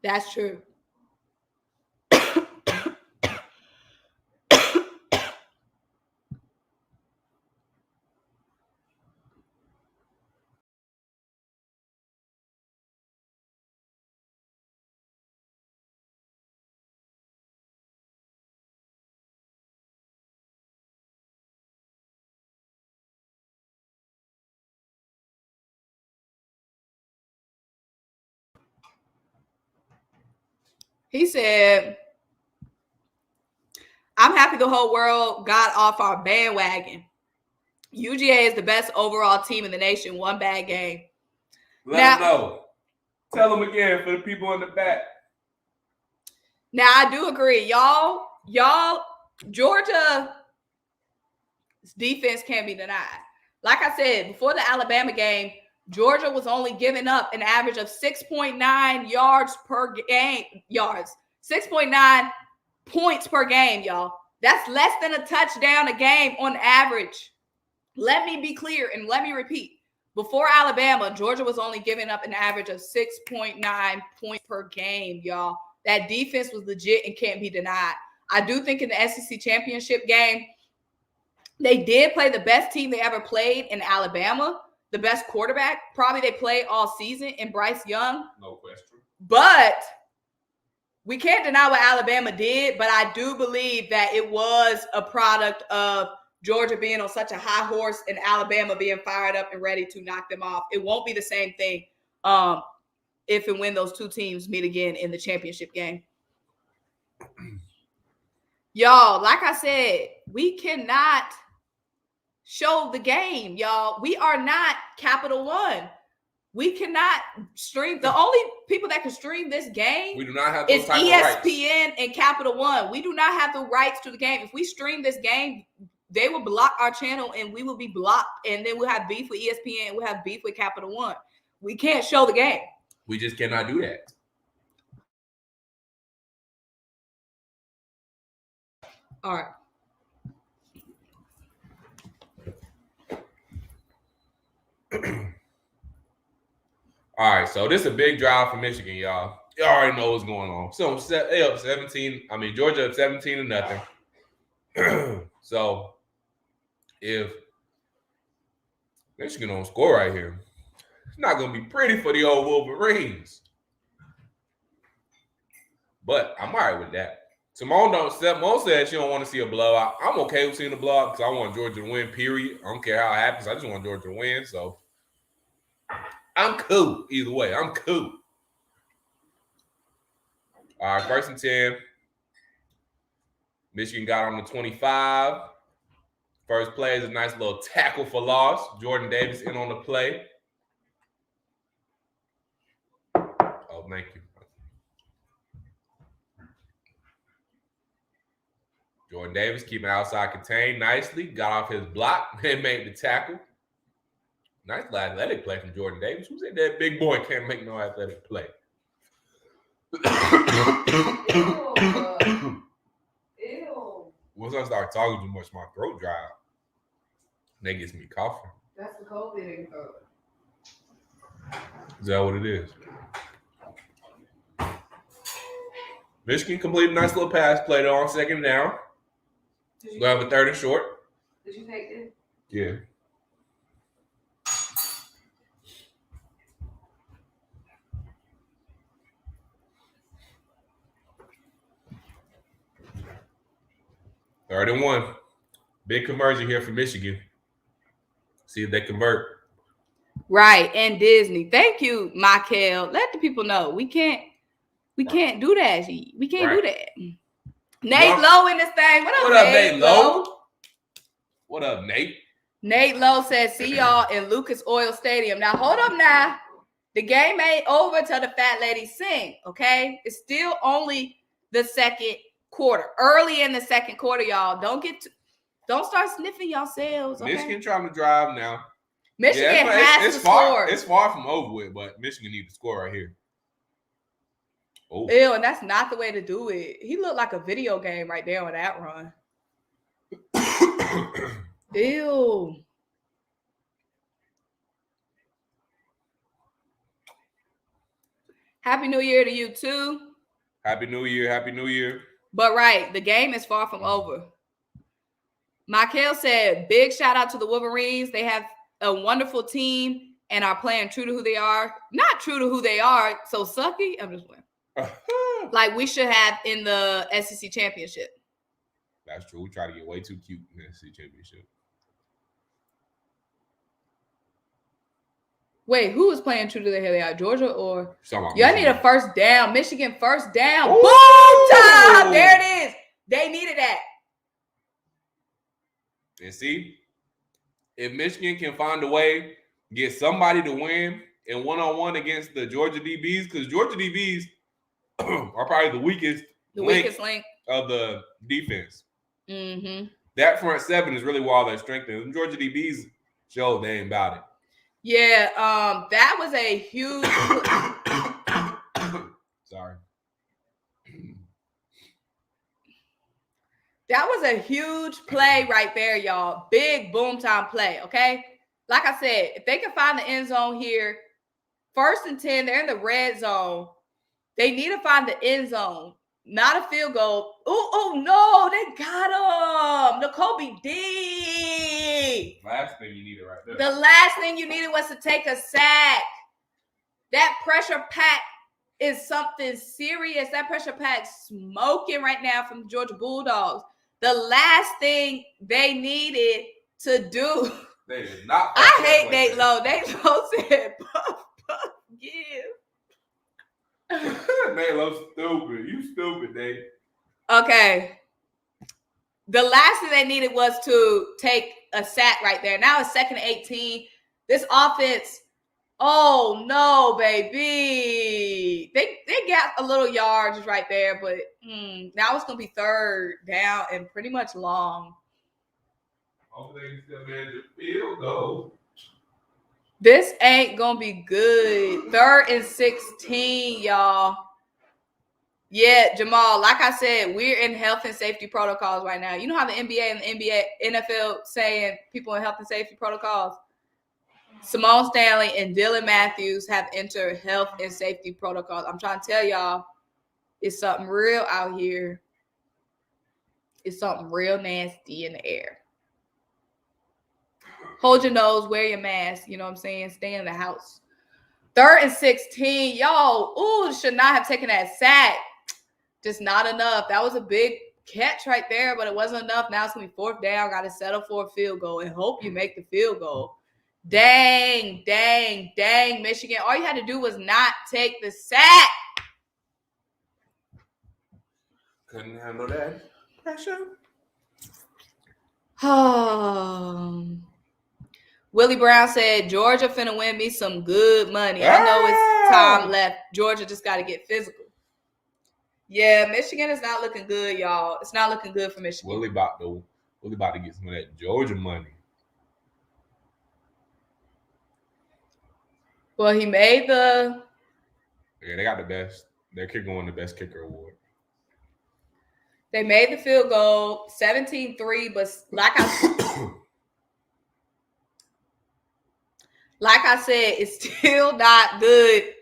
That's true. He said, I'm happy the whole world got off our bandwagon. UGA is the best overall team in the nation. One bad game. Let them know. Tell them again for the people in the back. Now, I do agree. Y'all, Georgia's defense can't be denied. Like I said, before the Alabama game, Georgia was only giving up an average of 6.9 yards per game. 6.9 points per game, y'all. That's less than a touchdown a game on average. Let me be clear and let me repeat. Before Alabama, Georgia was only giving up an average of 6.9 points per game, y'all. That defense was legit and can't be denied. I do think in the SEC championship game, they did play the best team they ever played in Alabama. the best quarterback probably they played all season in Bryce Young. No question. But we can't deny what Alabama did, but I do believe that it was a product of Georgia being on such a high horse and Alabama being fired up and ready to knock them off. It won't be the same thing if and when those two teams meet again in the championship game. Y'all, like I said, we cannot show the game, y'all. We are not Capital One. We cannot stream. The only people that can stream this game we do not have those is type ESPN and Capital One. We do not have the rights to the game. If we stream this game, they will block our channel and we will be blocked. And then we'll have beef with ESPN and we'll have beef with Capital One. We can't show the game. We just cannot do that. All right. All right, so this is a big drive for Michigan, y'all. You already know what's going on. So they up 17. I mean, Georgia up 17-0. So if Michigan don't score right here, it's not going to be pretty for the old Wolverines. But I'm all right with that. Simone said she don't want to see a blowout. I'm okay with seeing a blowout because I want Georgia to win, period. I don't care how it happens. I just want Georgia to win. So I'm cool either way. I'm cool. All right, 1st and 10. Michigan got on the 25. First play is a nice little tackle for loss. Jordan Davis in on the play. Oh, thank you. Jordan Davis keeping outside contained nicely. Got off his block and made the tackle. Nice athletic play from Jordan Davis. Who said that big boy can't make no athletic play? Ew. Once I start talking too much, my throat dry out. That gets me coughing. That's the COVID. Is that what it is? Michigan completed a nice little pass play though on 2nd down. We have a 3rd and short. Did you take it? Yeah. Third and 1. Big conversion here for Michigan. See if they convert. Right, and Disney. Thank you, Michael. Let the people know we can't do that. We can't do that. Nate Lowe in this thing. What up, Nate Lowe? What up, Nate? Nate Lowe says, see y'all in Lucas Oil Stadium. Now, hold up now. The game ain't over till the fat lady sing, okay? It's still only the 2nd quarter. Early in the 2nd quarter, y'all. Don't start sniffing yourselves, okay? Michigan trying to drive now. Michigan has to score. It's far from over with, but Michigan needs to score right here. Oh. Ew, and that's not the way to do it. He looked like a video game right there on that run. Ew. Happy New Year to you too. Happy New Year. Happy New Year. But right, the game is far from over. Michael said, big shout out to the Wolverines. They have a wonderful team and are playing true to who they are. Not true to who they are. So sucky. I'm just playing. Like we should have in the SEC championship. That's true. We try to get way too cute in the SEC championship. Wait, who is playing true to the hell they are? Georgia or? Y'all need a 1st down. Michigan 1st down. Ooh. Boom time. There it is. They needed that. And see, if Michigan can find a way, get somebody to win in one-on-one against the Georgia DBs, because Georgia DBs are probably the weakest link of the defense. Mm-hmm. That front 7 is really where they're strengthened. The Georgia DBs showed they ain't about it. Yeah, that was a huge. Sorry. That was a huge play right there, y'all. Big boom time play, okay? Like I said, if they can find the end zone here, 1st and 10, they're in the red zone. They need to find the end zone. Not a field goal. Oh no, they got him. N'Kobe D. Last thing you needed right there. The last thing you needed was to take a sack. That pressure pack is something serious. That pressure pack smoking right now from the Georgia Bulldogs. The last thing they needed to do. They did not. I hate Nate Lowe. Nate Lowe said, "Puff, puff, give." Nate Lowe's stupid. You stupid, Nate. Okay. The last thing they needed was to take a sack right there. Now it's 2nd and 18. This offense, oh no, baby. They got a little yards right there, but now it's going to be 3rd down and pretty much long. Hopefully they can still manage the field goal. This ain't going to be good. 3rd and 16, y'all. Yeah, Jamal, like I said, we're in health and safety protocols right now. You know how the NBA and the NFL saying people in health and safety protocols? Simone Stanley and Dylan Matthews have entered health and safety protocols. I'm trying to tell y'all, it's something real out here. It's something real nasty in the air. Hold your nose, wear your mask. You know what I'm saying? Stay in the house. 3rd and 16. Yo, should not have taken that sack. Just not enough. That was a big catch right there, but it wasn't enough. Now it's going to be 4th down. Got to settle for a field goal and hope you make the field goal. Dang, Michigan. All you had to do was not take the sack. Couldn't handle that pressure. Willie Brown said, Georgia finna win me some good money. I know it's time left. Georgia just got to get physical. Yeah, Michigan is not looking good, y'all. It's not looking good for Michigan. Willie about to get some of that Georgia money. Well, he made the... Yeah, they got the best. Their kicker won the best kicker award. They made the field goal, 17-3, but like I said, it's still not good.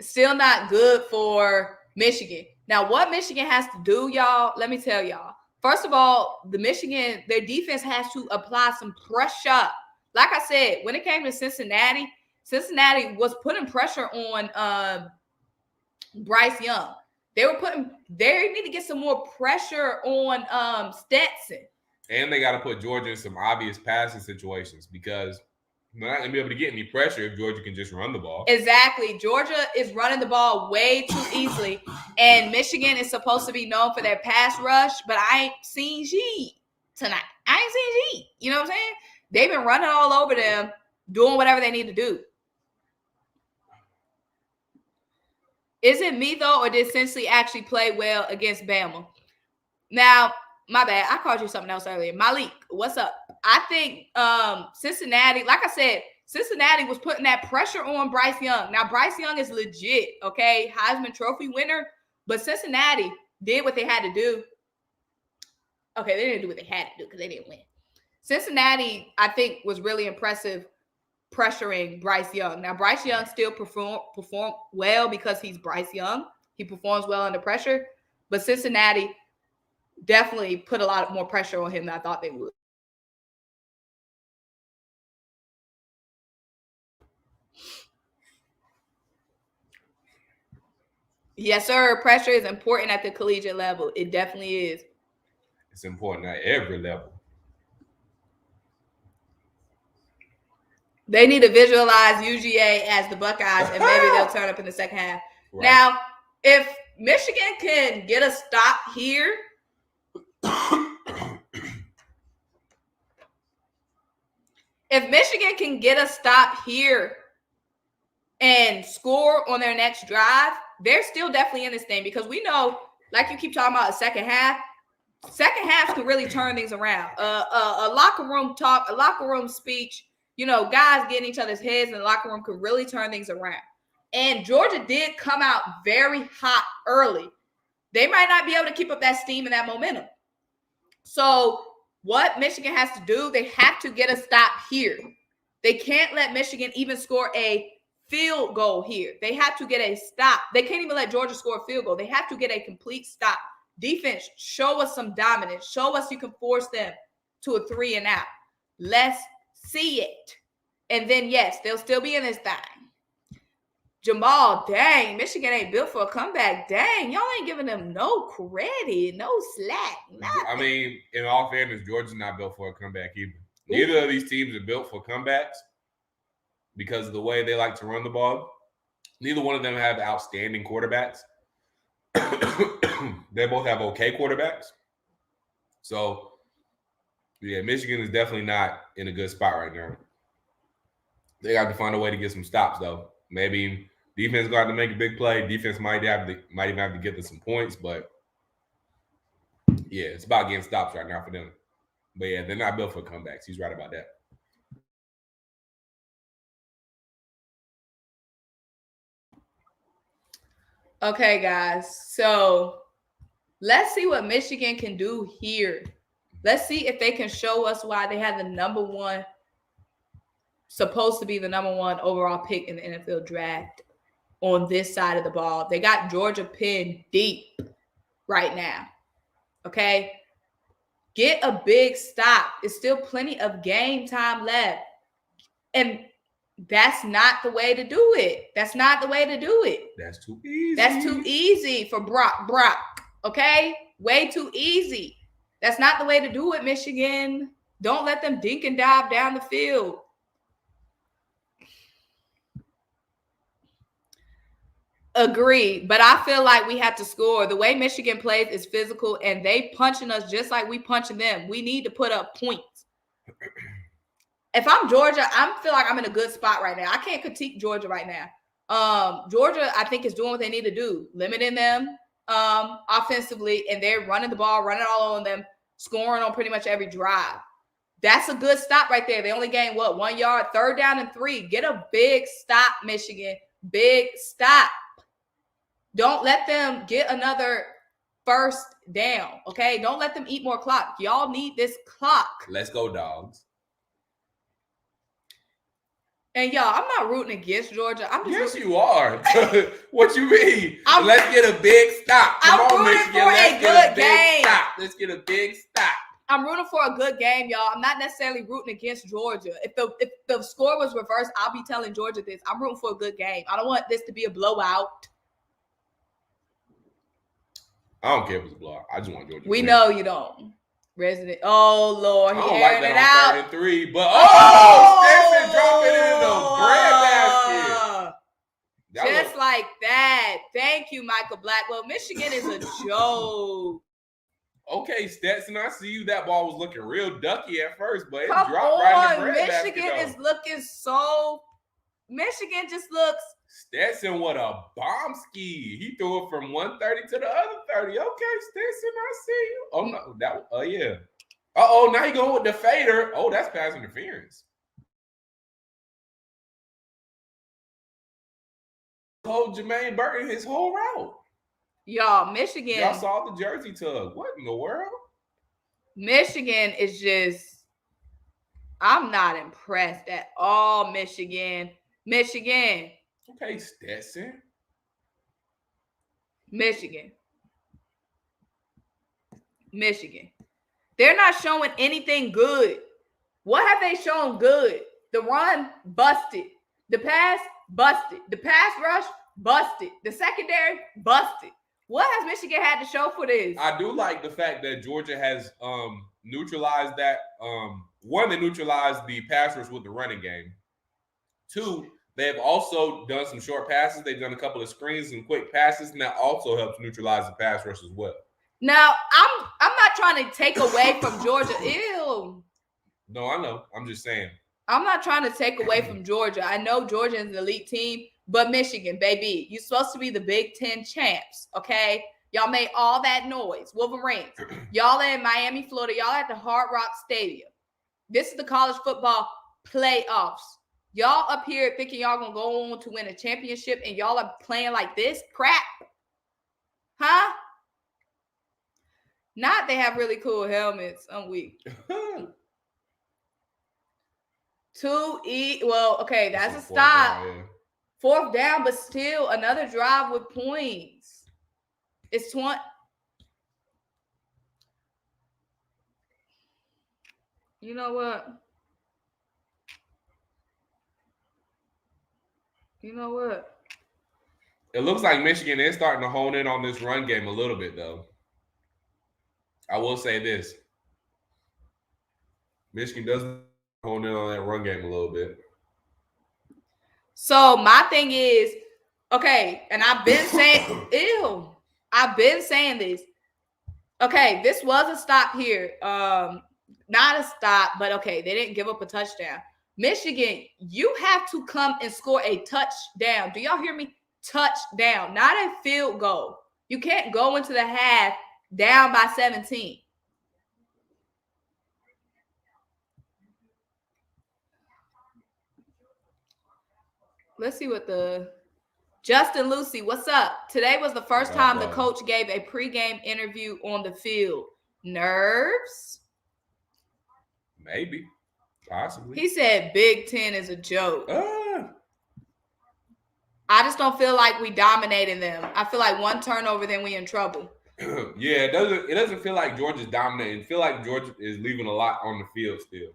Still not good for Michigan. Now, what Michigan has to do, y'all, let me tell y'all. First of all, their defense has to apply some pressure. Like I said, when it came to Cincinnati was putting pressure on Bryce Young. They need to get some more pressure on Stetson. And they got to put Georgia in some obvious passing situations because they're not going to be able to get any pressure if Georgia can just run the ball. Exactly. Georgia is running the ball way too easily. And Michigan is supposed to be known for their pass rush, but I ain't seen G tonight. I ain't seen G. You know what I'm saying? They've been running all over them, doing whatever they need to do. Is it me, though, or did Cincinnati actually play well against Bama? Now, my bad. I called you something else earlier. Malik, what's up? I think Cincinnati, like I said, Cincinnati was putting that pressure on Bryce Young. Now, Bryce Young is legit, okay? Heisman Trophy winner. But Cincinnati did what they had to do. Okay, they didn't do what they had to do because they didn't win. Cincinnati, I think, was really impressive pressuring Bryce Young. Now, Bryce Young still performed well because he's Bryce Young. He performs well under pressure. But Cincinnati definitely put a lot more pressure on him than I thought they would. Yes, sir. Pressure is important at the collegiate level. It definitely is. It's important at every level. They need to visualize UGA as the Buckeyes, and maybe they'll turn up in the second half. Right. Now, if Michigan can get a stop here, and score on their next drive, they're still definitely in this thing because we know, like you keep talking about, a second half can really turn things around. A locker room talk, a locker room speech, guys getting each other's heads in the locker room could really turn things around. And Georgia did come out very hot early. They might not be able to keep up that steam and that momentum. So what Michigan has to do, they have to get a stop here. They can't let Michigan even score a field goal here. They have to get a stop. They can't even let Georgia score a field goal. They have to get a complete stop. Defense, show us some dominance. Show us you can force them to a 3 and out. Let's see it. And then, yes, they'll still be in this thing. Jamal, dang, Michigan ain't built for a comeback. Dang, y'all ain't giving them no credit, no slack, nothing. I mean, in all fairness, Georgia's not built for a comeback either. Neither of these teams are built for comebacks because of the way they like to run the ball. Neither one of them have outstanding quarterbacks. They both have okay quarterbacks. So, yeah, Michigan is definitely not in a good spot right now. They got to find a way to get some stops, though. Maybe defense got to make a big play. Defense might even have to get to some points, but yeah, it's about getting stops right now for them. But yeah, they're not built for comebacks. He's right about that. Okay, guys. So let's see what Michigan can do here. Let's see if they can show us why they had supposed to be the number 1 overall pick in the NFL draft on this side of the ball. They got Georgia pinned deep right now. Okay? Get a big stop. It's still plenty of game time left. And that's not the way to do it. That's not the way to do it. That's too easy. That's too easy for Brock. Okay? Way too easy. That's not the way to do it, Michigan. Don't let them dink and dive down the field. Agree, but I feel like we have to score. The way Michigan plays is physical, and they punching us just like we punching them. We need to put up points. If I'm Georgia, I feel like I'm in a good spot right now. I can't critique Georgia right now. Georgia, I think, is doing what they need to do, limiting them offensively, and they're running the ball, running all on them, scoring on pretty much every drive. That's a good stop right there. They only gained, 1 yard, 3rd down and 3. Get a big stop, Michigan. Big stop. Don't let them get another first down, okay? Don't let them eat more clock. Y'all need this clock. Let's go, Dogs. And y'all, I'm not rooting against Georgia. Yes, you are. What you mean? Let's get a big stop. Come on, Michigan. Let's get a big stop. Let's get a big stop. I'm rooting for a good game, y'all. I'm not necessarily rooting against Georgia. If the score was reversed, I'll be telling Georgia this. I'm rooting for a good game. I don't want this to be a blowout. I don't care if it's a blowout. I just want Georgia. We know you don't. Resident. Oh, Lord. He aired it out. 3rd and 3, but Stetson dropping it in the bread basket. Just like that. Thank you, Michael Blackwell. Michigan is a joke. Okay, Stetson, I see you. That ball was looking real ducky at first, but it dropped right in the bread basket. Michigan is looking so. Michigan just looks. Stetson, what a bomb ski. He threw it from 130 to the other 30. Okay, Stetson, I see you. Oh, no. Yeah. Now he going with the fader. Oh, that's pass interference. Told Jermaine Burton his whole route. Y'all, Michigan. Y'all saw the jersey tug. What in the world? Michigan is just. I'm not impressed at all, Michigan. Okay, Stetson. Michigan. They're not showing anything good. What have they shown good? The run, busted. The pass, busted. The pass rush, busted. The secondary, busted. What has Michigan had to show for this? I do like the fact that Georgia has neutralized that. One, they neutralized the pass rush with the running game. 2, they have also done some short passes. They've done a couple of screens and quick passes, and that also helps neutralize the pass rush as well. Now, I'm not trying to take away from Georgia. Ew. No, I know. I'm just saying. I'm not trying to take away from Georgia. I know Georgia is an elite team, but Michigan, baby, you're supposed to be the Big Ten champs, okay? Y'all made all that noise. Wolverines. Y'all in Miami, Florida. Y'all at the Hard Rock Stadium. This is the college football playoffs. Y'all up here thinking y'all going to go on to win a championship, and y'all are playing like this crap? Huh? Not they have really cool helmets. I'm weak. Well, okay, that's a stop. 4th down, but still another drive with points. It's 20. You know what? You know what? It looks like Michigan is starting to hone in on this run game a little bit, though. I will say this. Michigan does hone in on that run game a little bit. So my thing is, okay, and I've been saying, I've been saying this. Okay, this was a stop here. Not a stop, but okay, they didn't give up a touchdown. Michigan, you have to come and score a touchdown. Do y'all hear me? Touchdown, not a field goal. You can't go into the half down by 17. Let's see what the Justin Lucy, what's up? Today was the first time the coach gave a pregame interview on the field. Nerves? Maybe. Possibly. He said Big Ten is a joke. I just don't feel like we dominating them. I feel like one turnover, then we in trouble. Yeah, it doesn't feel like Georgia's dominating. It feel like Georgia is leaving a lot on the field still.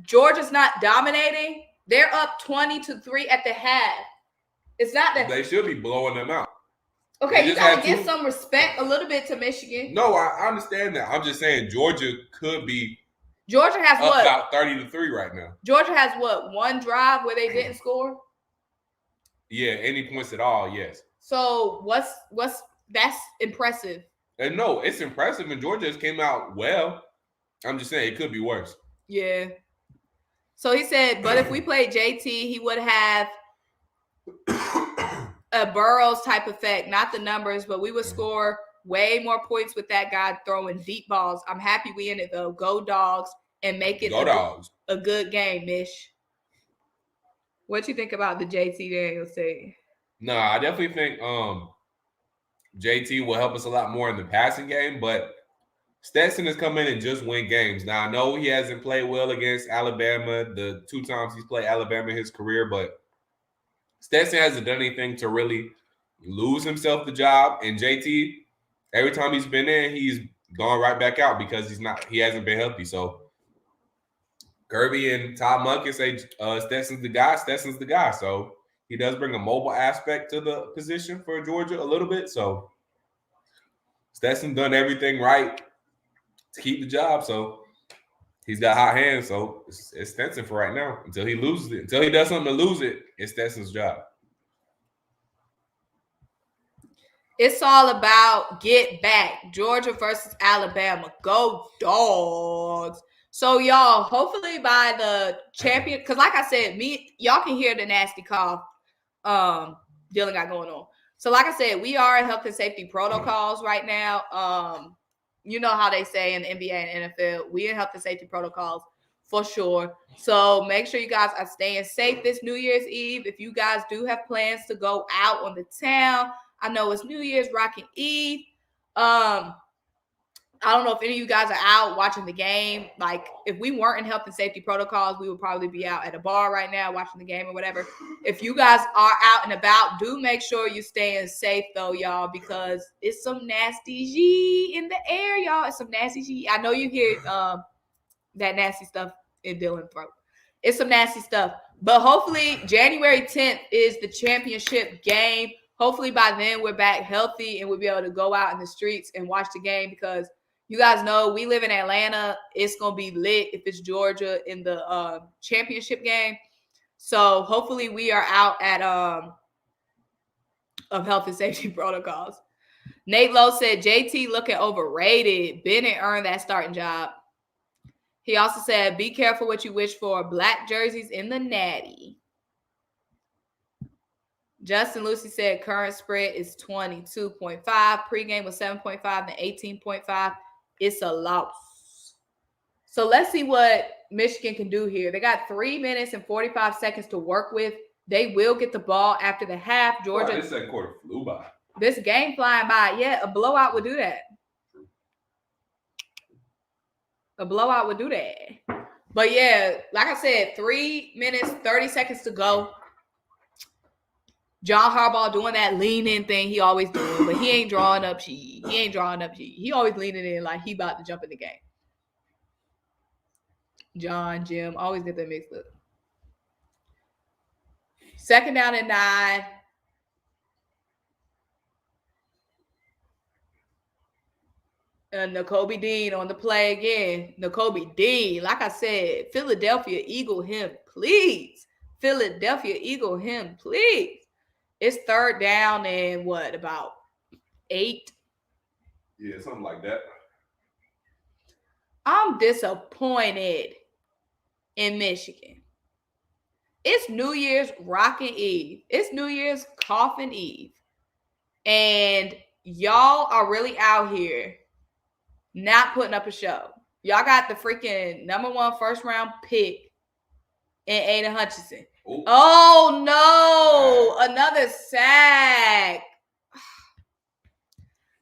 Georgia's not dominating. They're up 20-3 at the half. It's not that they should be blowing them out. Okay, you gotta give some respect a little bit to Michigan. No, I understand that. I'm just saying Georgia could be. Georgia has up about 30-3 right now. Georgia has what? One drive where they didn't score? Yeah, any points at all, yes. So what's that's impressive. And no, it's impressive, and Georgia just came out well. I'm just saying it could be worse. Yeah. So he said, but if we played JT, he would have a Burrows type effect, not the numbers, but we would score way more points with that guy throwing deep balls. I'm happy we in it though. Go Dogs and make it a good game, Mish. What you think about the JT Daniels thing? No, I definitely think JT will help us a lot more in the passing game, but Stetson has come in and just win games. Now, I know he hasn't played well against Alabama the 2 times he's played Alabama in his career, but Stetson hasn't done anything to really lose himself the job. And JT, every time he's been in, he's gone right back out because he hasn't been healthy. So Kirby and Todd Monken say Stetson's the guy. Stetson's the guy. So he does bring a mobile aspect to the position for Georgia a little bit. So Stetson done everything right to keep the job. So he's got hot hands. So it's Stetson for right now until he loses it. Until he does something to lose it, it's Stetson's job. It's all about get back. Georgia versus Alabama. Go Dogs. So y'all, hopefully by the champion, because like I said, y'all can hear the nasty cough Dylan got going on. So like I said, we are in health and safety protocols right now. You know how they say in the NBA and NFL, we in health and safety protocols for sure. So make sure you guys are staying safe this New Year's Eve. If you guys do have plans to go out on the town, I know it's New Year's rocking Eve. I don't know if any of you guys are out watching the game. Like, if we weren't in health and safety protocols, we would probably be out at a bar right now watching the game or whatever. If you guys are out and about, do make sure you're staying safe, though, y'all, because it's some nasty G in the air, y'all. It's some nasty G. I know you hear that nasty stuff in Dylan's throat. It's some nasty stuff. But hopefully, January 10th is the championship game. Hopefully, by then, we're back healthy and we'll be able to go out in the streets and watch the game because you guys know we live in Atlanta. It's going to be lit if it's Georgia in the championship game. So hopefully we are out at of health and safety protocols. Nate Lowe said JT looking overrated. Bennett earned that starting job. He also said, be careful what you wish for. Black jerseys in the Natty. Justin Lucy said current spread is 22.5. Pregame was 7.5 and 18.5. It's a loss. So let's see what Michigan can do here. They got 3 minutes and 45 seconds to work with. They will get the ball after the half. Georgia. This second quarter flew by. This game flying by. Yeah, a blowout would do that. A blowout would do that. But yeah, like I said, 3 minutes, 30 seconds to go. John Harbaugh doing that lean-in thing he always doing, but he ain't drawing up sheet. He always leaning in like he about to jump in the game. Jim, always get that mixed up. 2nd down and 9. Nakobe Dean on the play again. Nakobe Dean, like I said, Philadelphia Eagle him, please. Philadelphia Eagle him, please. It's 3rd down and what, about 8? Yeah, something like that. I'm disappointed in Michigan. It's New Year's rockin' Eve. It's New Year's coffin Eve. And y'all are really out here not putting up a show. Y'all got the freaking number 1 first round pick in Aiden Hutchinson. Ooh. Oh no, another sack.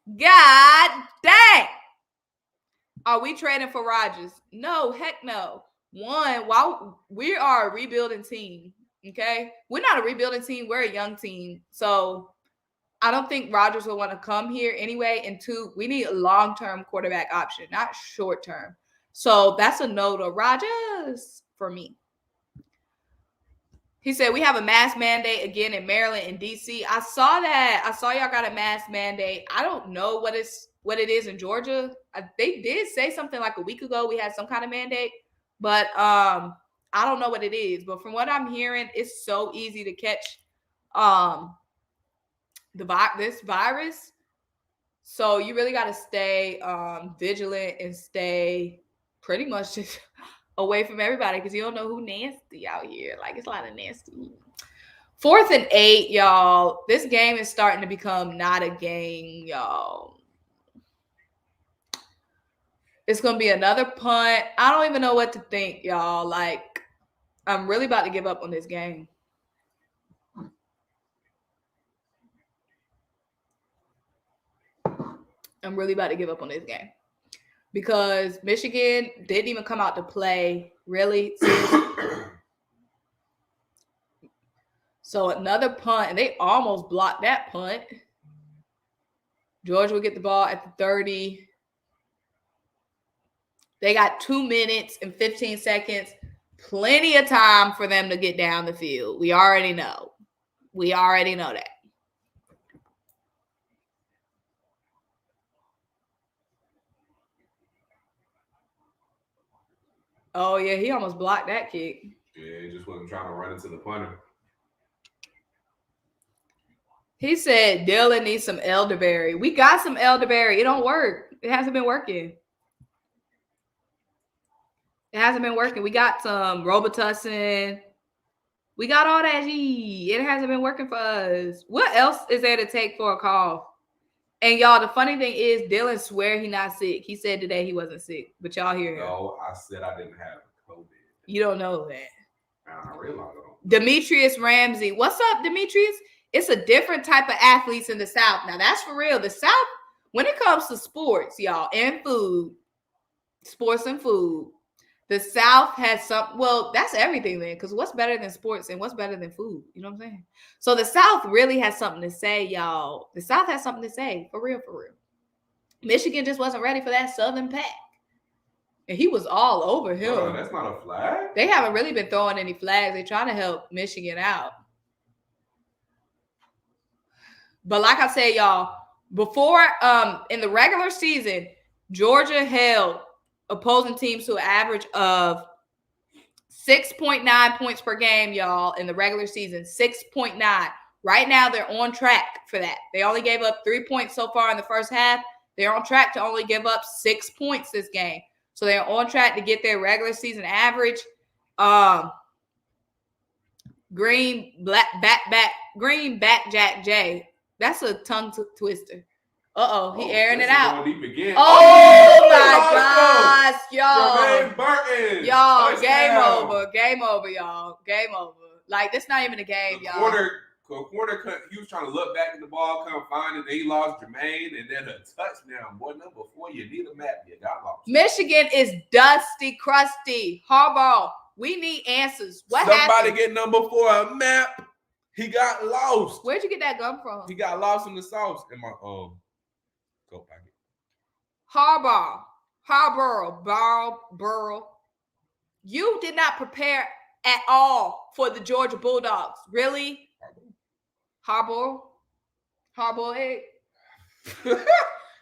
God dang. Are we trading for Rodgers? No, heck no. One, while we are a rebuilding team, okay? We're not a rebuilding team. We're a young team. So I don't think Rodgers will want to come here anyway. And 2, we need a long-term quarterback option, not short-term. So that's a no to Rodgers for me. He said, we have a mask mandate again in Maryland and D.C. I saw that. I saw y'all got a mask mandate. I don't know what it is in Georgia. They did say something like a week ago we had some kind of mandate, but I don't know what it is. But from what I'm hearing, it's so easy to catch this virus. So you really got to stay vigilant and stay pretty much just away from everybody because you don't know who nasty out here. Like, it's a lot of nasty. 4th and 8, y'all. This game is starting to become not a game, y'all. It's going to be another punt. I don't even know what to think, y'all. Like, I'm really about to give up on this game. I'm really about to give up on this game. Because Michigan didn't even come out to play, really. So another punt, and they almost blocked that punt. Georgia will get the ball at the 30. They got 2 minutes and 15 seconds. Plenty of time for them to get down the field. We already know. That. Oh, yeah, he almost blocked that kick. Yeah, he just wasn't trying to run into the punter. He said Dylan needs some elderberry. We got some elderberry. It don't work. It hasn't been working. We got some Robitussin. We got all that G. It hasn't been working for us. What else is there to take for a call? And y'all, the funny thing is, Dylan swear he not sick. He said today he wasn't sick, but y'all hear him. No, I said I didn't have COVID. You don't know that. I realize I don't. Demetrius Ramsey. What's up, Demetrius? It's a different type of athletes in the South. Now, that's for real. The South, when it comes to sports, y'all, and food, sports and food, the South has some, well, that's everything then, because what's better than sports and what's better than food? You know what I'm saying? So the South really has something to say, y'all. The South has something to say, for real, for real. Michigan just wasn't ready for that Southern pack. And he was all over him. That's not a flag? They haven't really been throwing any flags. They're trying to help Michigan out. But like I said, y'all, before in the regular season, Georgia held opposing teams to an average of 6.9 points per game, y'all, in the regular season. 6.9. Right now, they're on track for that. They only gave up 3 points so far in the first half. They're on track to only give up 6 points this game. So they're on track to get their regular season average. Green back Jack J. That's a tongue twister. He airing it out. Oh my gosh, y'all. Y'all, game over, y'all. Game over. Like, that's not even a game, y'all. Corner, he was trying to look back at the ball, come find it. Then he lost Jermaine, and then a touchdown. Boy, number 4, you need a map. You got lost. Michigan is dusty, crusty. Harbaugh, we need answers. What Somebody happened? get number 4 a map. He got lost. Where'd you get that gum from? He got lost in the sauce in my coat packet. Burrow. You did not prepare at all for the Georgia Bulldogs. Really? Harbaugh egg.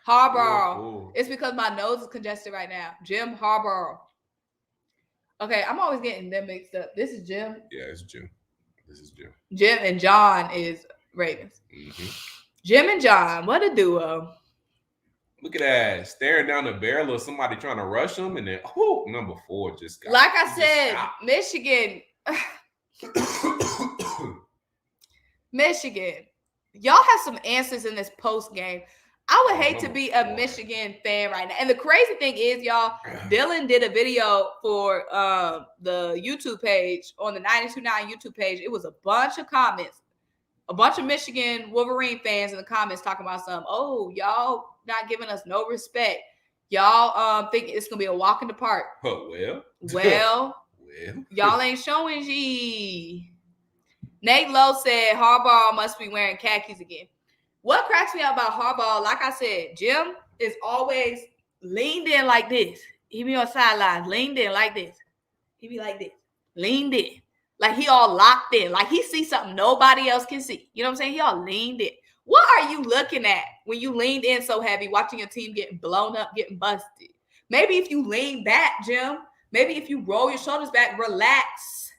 Harbaugh. It's because my nose is congested right now. Jim Harbaugh. Okay, I'm always getting them mixed up. This is Jim. Yeah, it's Jim. This is Jim. Jim and John is Ravens. Mm-hmm. Jim and John, what a duo. Look at that. Staring down the barrel of somebody trying to rush him, and then, number 4 just got. Like I said, Michigan. Michigan. Y'all have some answers in this post game. I would hate to be a Michigan fan right now. And the crazy thing is, y'all, Dylan did a video for the YouTube page, on the 92.9 YouTube page. It was a bunch of comments, a bunch of Michigan Wolverine fans in the comments talking about y'all not giving us no respect. Y'all think it's going to be a walk in the park. Well, y'all ain't showing G. Nate Lowe said Harbaugh must be wearing khakis again. What cracks me up about Harbaugh, like I said, Jim is always leaned in like this. He be on sidelines, leaned in like this. He be like this, leaned in. Like he all locked in. Like he sees something nobody else can see. You know what I'm saying? He all leaned in. What are you looking at when you leaned in so heavy, watching your team getting blown up, getting busted? Maybe if you lean back, Jim, maybe if you roll your shoulders back, relax.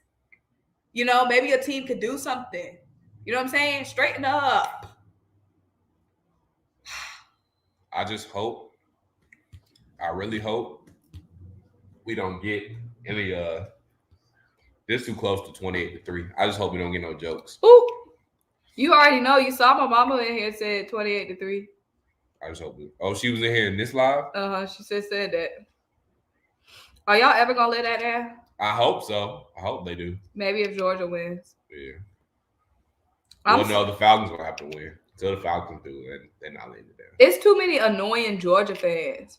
You know, maybe your team could do something. You know what I'm saying? Straighten up. I just hope, I really hope we don't get any this too close to 28-3. I just hope we don't get no jokes. Ooh. You already know. You saw my mama in here said 28-3. I just hope she was in here in this live? She said that. Are y'all ever gonna let that down? I hope so. I hope they do. Maybe if Georgia wins. Yeah. No, the Falcons gonna have to win. Until the Falcons do, they're not letting it down. It's too many annoying Georgia fans.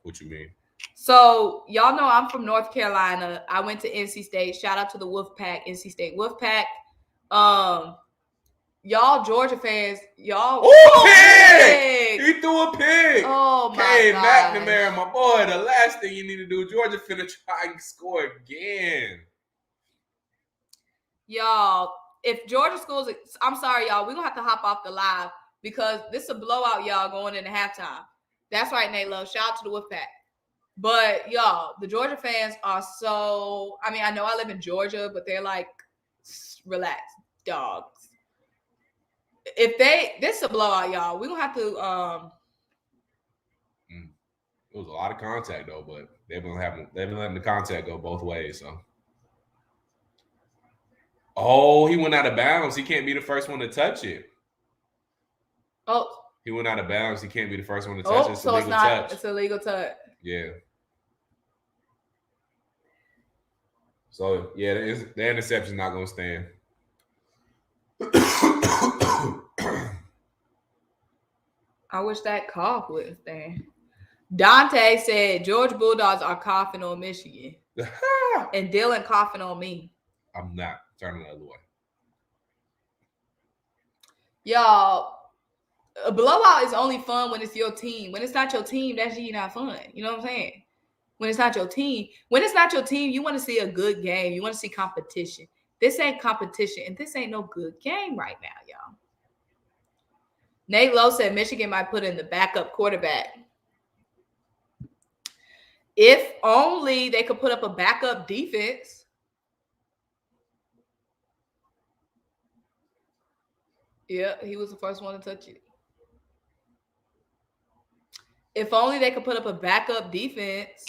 What you mean? So y'all know I'm from North Carolina. I went to NC State. Shout out to the Wolfpack, NC State Wolfpack. Y'all Georgia fans, y'all. Pig! He threw a pig. Oh my God. McNamara, my boy. The last thing you need to do, Georgia finna try and score again. Y'all, if Georgia scores, I'm sorry, y'all. We're gonna have to hop off the live because this is a blowout, y'all, going into halftime. That's right, Nate Lowe. Shout out to the Wolfpack. But y'all, the Georgia fans are so. I mean, I know I live in Georgia, but they're like, relax, dogs. If this is a blowout, y'all, we're gonna have to. It was a lot of contact though, but they've been letting the contact go both ways. So, he went out of bounds. He can't be the first one to touch it. He went out of bounds. He can't be the first one to touch it. So it's not touch. It's a legal touch. Yeah. So yeah, the interception's not gonna stand. I wish that cough wouldn't stand. Dante said Georgia Bulldogs are coughing on Michigan. And Dylan coughing on me. I'm not turning the other way. Y'all, a blowout is only fun when it's your team. When it's not your team, that's not fun. You know what I'm saying? When it's not your team. When it's not your team, you want to see a good game. You want to see competition. This ain't competition, and this ain't no good game right now, y'all. Nate Lowe said Michigan might put in the backup quarterback. If only they could put up a backup defense. Yeah, he was the first one to touch it. If only they could put up a backup defense.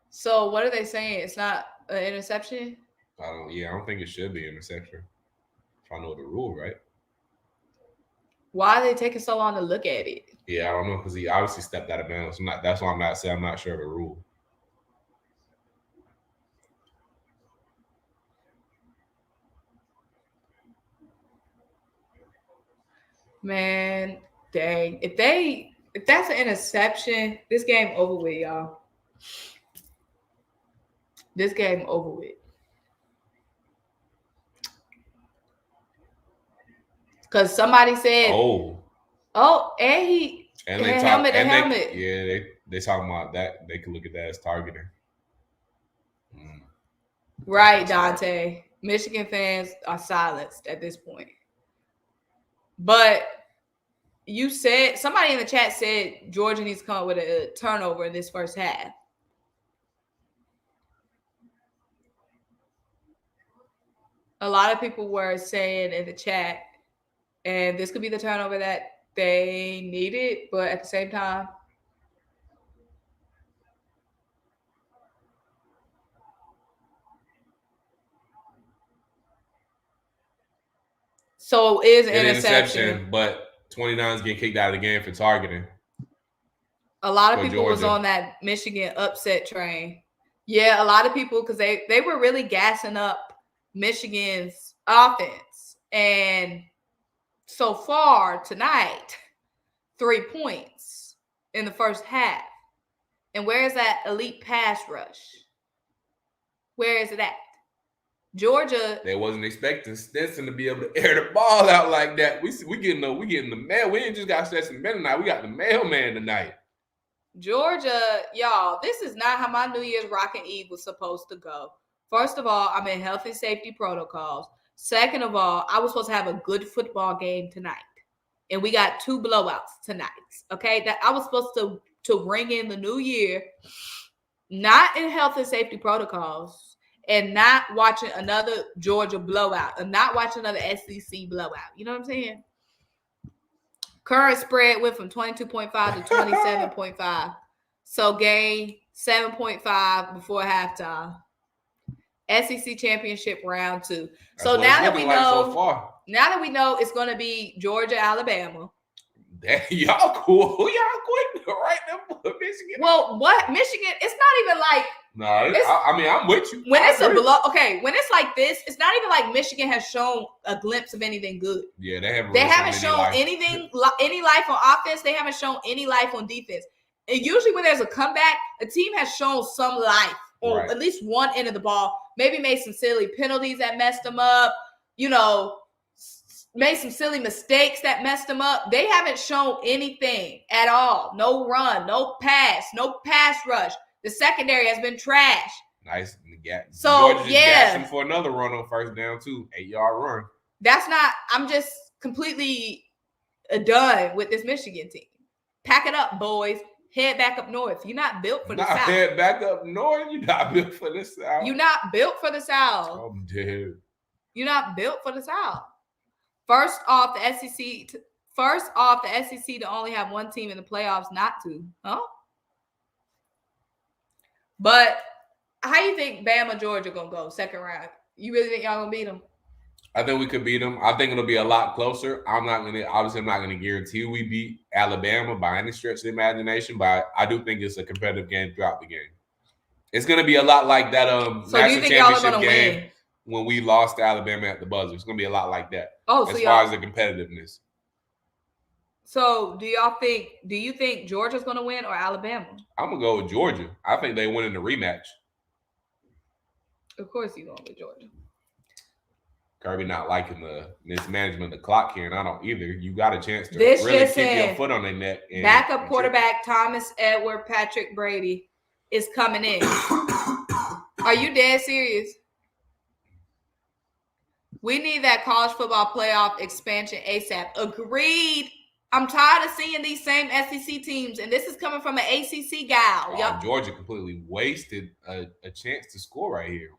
So what are they saying? It's not an interception? I don't think it should be an interception. If I know the rule, right? Why are they taking so long to look at it? Yeah, I don't know, because he obviously stepped out of bounds. That's why I'm not sure of the rule. Man, dang. If that's an interception, this game over with, y'all. This game over with. Because somebody said, and he and they helmet to and helmet. they talking about that. They can look at that as targeting. Right, Dante. Michigan fans are silenced at this point. But you said, somebody in the chat said Georgia needs to come up with a turnover in this first half. A lot of people were saying in the chat, and this could be the turnover that they needed, but at the same time, so is an interception. But 29's getting kicked out of the game for targeting. A lot of people was on that Michigan upset train. Yeah, a lot of people, because they were really gassing up Michigan's offense. And so far tonight, 3 points in the first half. And where is that elite pass rush? Where is it at? Georgia. They wasn't expecting Stetson to be able to air the ball out like that. We getting the mail. We ain't just got Stetson Ben tonight. We got the mailman tonight. Georgia, y'all, this is not how my New Year's Rockin' Eve was supposed to go. First of all, I'm in health and safety protocols. Second of all, I was supposed to have a good football game tonight. And we got 2 blowouts tonight. Okay? That I was supposed to ring in the new year, not in health and safety protocols, and not watching another Georgia blowout, and not watching another SEC blowout. You know what I'm saying? Current spread went from 22.5 to 27.5. So gain 7.5 before halftime. SEC championship round 2. So now that we know, it's going to be Georgia, Alabama. Y'all cool. Y'all quick right now, Michigan. Well, what Michigan? It's not even like. No, I mean I'm with you. When it's when it's like this, it's not even like Michigan has shown a glimpse of anything good. Yeah, they haven't. They haven't shown anything, any life on offense. They haven't shown any life on defense. And usually, when there's a comeback, a team has shown some life on at least one end of the ball. Maybe made some silly penalties that messed them up. You know, made some silly mistakes that messed them up. They haven't shown anything at all. No run, no pass rush. The secondary has been trash. Nice. So, Georgia just gashing for another run on first down, too. 8-yard run. That's not – I'm just completely done with this Michigan team. Pack it up, boys. Head back up north. You're not built for the South. Head back up north? You're not built for the South. You're not built for the South. I'm dead. You're not built for the South. First off, the SEC to only have one team in the playoffs not to. Huh? But how you think Bama, Georgia going to go second round? You really think y'all going to beat them? I think we could beat them. I think it'll be a lot closer. I'm not going to guarantee we beat Alabama by any stretch of the imagination, but I do think it's a competitive game throughout the game. It's going to be a lot like that national championship game when we lost to Alabama at the buzzer. It's going to be a lot like that as far as the competitiveness. So do you think Georgia's going to win or Alabama? I'm going to go with Georgia. I think they win in the rematch. Of course you're going with Georgia. Kirby not liking the mismanagement of the clock here, and I don't either. You got a chance to really keep your foot on their neck. Backup quarterback Thomas Edward Patrick Brady is coming in. Are you dead serious? We need that college football playoff expansion ASAP. Agreed. I'm tired of seeing these same SEC teams, and this is coming from an ACC gal. Georgia completely wasted a chance to score right here.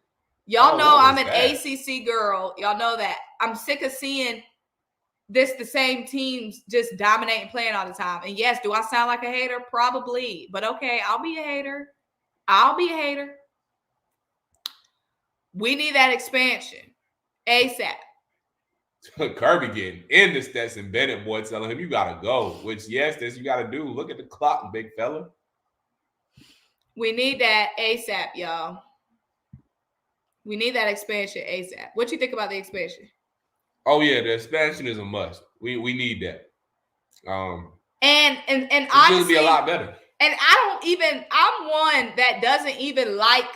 Y'all know I'm an ACC girl. Y'all know that. I'm sick of seeing the same teams just dominating playing all the time. And yes, do I sound like a hater? Probably. But okay, I'll be a hater. We need that expansion ASAP. Kirby getting in the Stetson Bennett boy telling him you gotta go, which yes, that's you gotta do. Look at the clock, big fella. We need that ASAP, y'all. We need that expansion ASAP. What you think about the expansion? Oh yeah, the expansion is a must. We need that. And honestly, it'll be a lot better. And I'm one that doesn't even like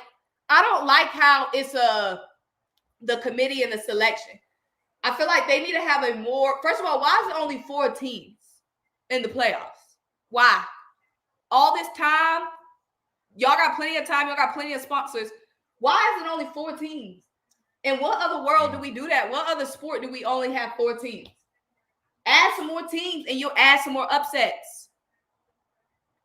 I don't like how it's the committee and the selection. I feel like they need to have a more. First of all, why is it only 4 teams in the playoffs? Why? All this time, y'all got plenty of time. Y'all got plenty of sponsors. Why is it only 4 teams? In what other world do we do that? What other sport do we only have 4 teams? Add some more teams, and you'll add some more upsets.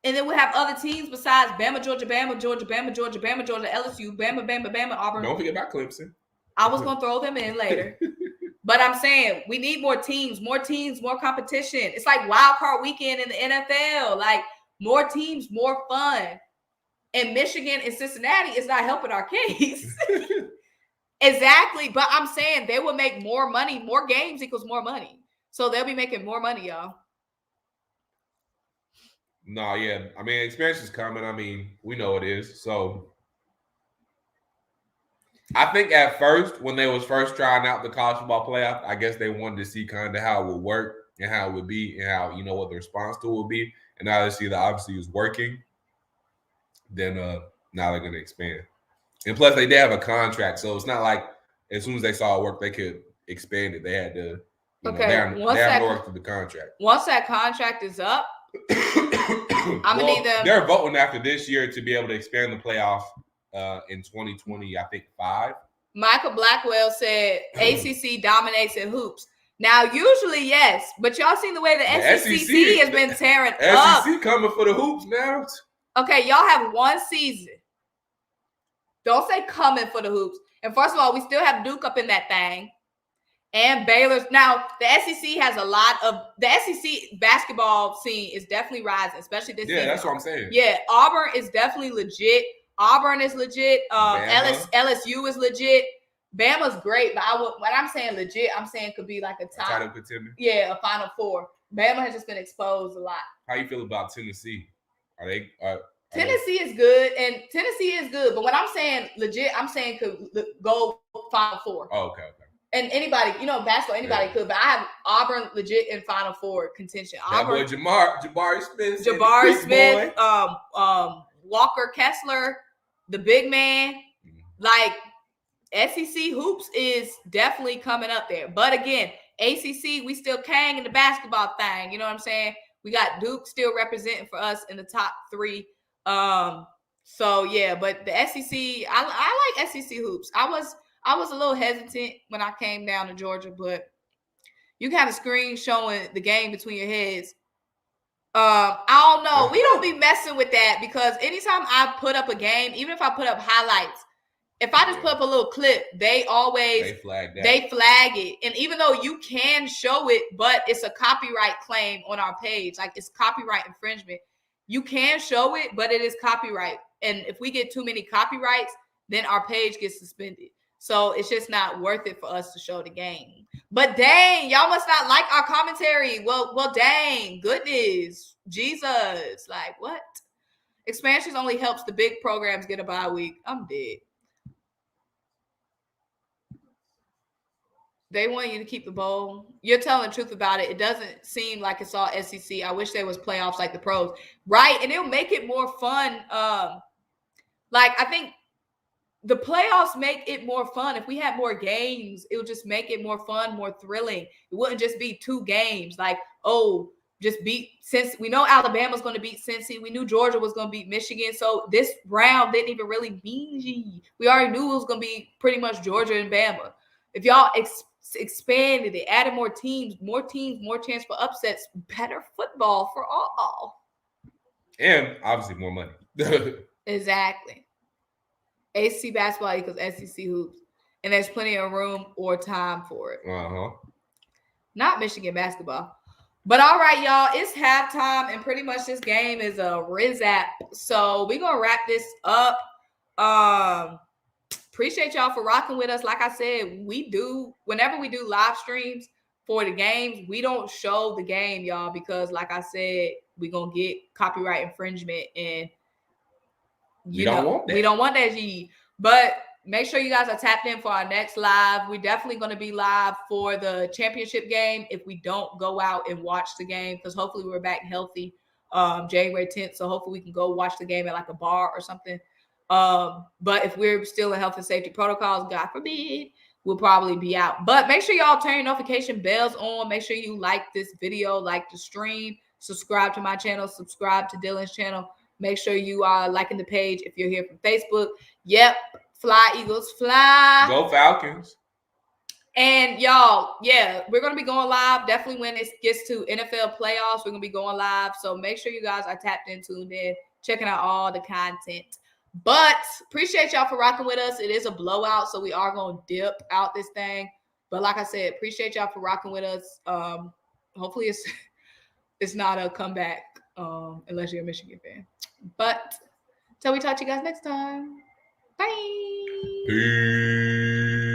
And then we'll have other teams besides Bama, Georgia, Bama, Georgia, Bama, Georgia, Bama, Georgia, LSU, Bama, Bama, Bama, Auburn. Don't forget about Clemson. I was going to throw them in later. But I'm saying we need more teams, more competition. It's like wild card weekend in the NFL. Like more teams, more fun. And Michigan and Cincinnati is not helping our case. Exactly. But I'm saying they will make more money. More games equals more money. So they'll be making more money, y'all. No, yeah. I mean, expansion is coming. I mean, we know it is. So I think at first, when they was first trying out the college football playoff, I guess they wanted to see kind of how it would work and how it would be and how, what the response to it would be. And now they see that obviously it's working. Then now they're going to expand. And plus, they did have a contract. So it's not like as soon as they saw it work, they could expand it. They had to, they have to work through the contract. Once that contract is up, I'm going to need them. They're voting after this year to be able to expand the playoff in 2020, I think 5. Michael Blackwell said ACC dominates in hoops. Now, usually, yes, but y'all seen the way the SEC has been tearing up. SEC coming for the hoops now. Okay, y'all have one season. Don't say coming for the hoops. And first of all, we still have Duke up in that thing. And Baylor's. Now, the SEC has a lot of – the SEC basketball scene is definitely rising, especially this season. Yeah, that's what I'm saying. Yeah, Auburn is definitely legit. Auburn is legit. LSU is legit. Bama's great, but when I'm saying legit, I'm saying could be like a top title contender. Yeah, a Final Four. Bama has just been exposed a lot. How you feel about Tennessee? Tennessee is good, and Tennessee is good. But when I'm saying legit, I'm saying could go Final Four. Oh, okay. And anybody, basketball, anybody could. But I have Auburn legit in Final Four contention. Auburn, that boy Jabari Smith. Jabari Smith, Walker Kessler, the big man. Like SEC hoops is definitely coming up there. But again, ACC, we still king in the basketball thing. You know what I'm saying? We got Duke still representing for us in the top 3. So yeah, but the SEC, I like SEC hoops. I was a little hesitant when I came down to Georgia, but you got a screen showing the game between your heads. I don't know. We don't be messing with that because anytime I put up a game, even if I put up highlights, if I just put up a little clip, they flag it. And even though you can show it, but it's a copyright claim on our page, like it's copyright infringement. You can show it, but it is copyright. And if we get too many copyrights, then our page gets suspended. So it's just not worth it for us to show the game. But dang, y'all must not like our commentary. Well, dang, goodness, Jesus. Like, what? Expansions only helps the big programs get a bye week. I'm dead. They want you to keep the bowl. You're telling the truth about it. It doesn't seem like it's all SEC. I wish there was playoffs like the pros. Right, and it'll make it more fun. I think the playoffs make it more fun. If we had more games, it would just make it more fun, more thrilling. It wouldn't just be 2 games. Since we know Alabama's going to beat Cincy. We knew Georgia was going to beat Michigan. So this round didn't even really mean we already knew it was going to be pretty much Georgia and Bama. If y'all expanded it, added more teams, more chance for upsets, better football for all. And obviously more money. Exactly. ACC basketball equals SEC hoops. And there's plenty of room or time for it. Not Michigan basketball. But all right, y'all, it's halftime, and pretty much this game is a rizap. So we're going to wrap this up. Appreciate y'all for rocking with us. Like I said, whenever we do live streams for the games, we don't show the game, y'all, because like I said, we're going to get copyright infringement, and we don't want that, G. But make sure you guys are tapped in for our next live. We're definitely going to be live for the championship game if we don't go out and watch the game, because hopefully we're back healthy January 10th. So hopefully we can go watch the game at like a bar or something. But if we're still in health and safety protocols, God forbid, we'll probably be out. But make sure y'all turn your notification bells on. Make sure you like this video, like the stream, subscribe to my channel, subscribe to Dylan's channel. Make sure you are liking the page if you're here from Facebook. Yep, fly Eagles, fly. Go Falcons. And y'all, yeah, we're going to be going live. Definitely when it gets to NFL playoffs, we're going to be going live. So make sure you guys are tapped in, tuned in, checking out all the content. But appreciate y'all for rocking with us. It is a blowout, so we are going to dip out this thing. But like I said, appreciate y'all for rocking with us. Hopefully it's not a comeback unless you're a Michigan fan. But till we talk to you guys next time. Bye. Peace.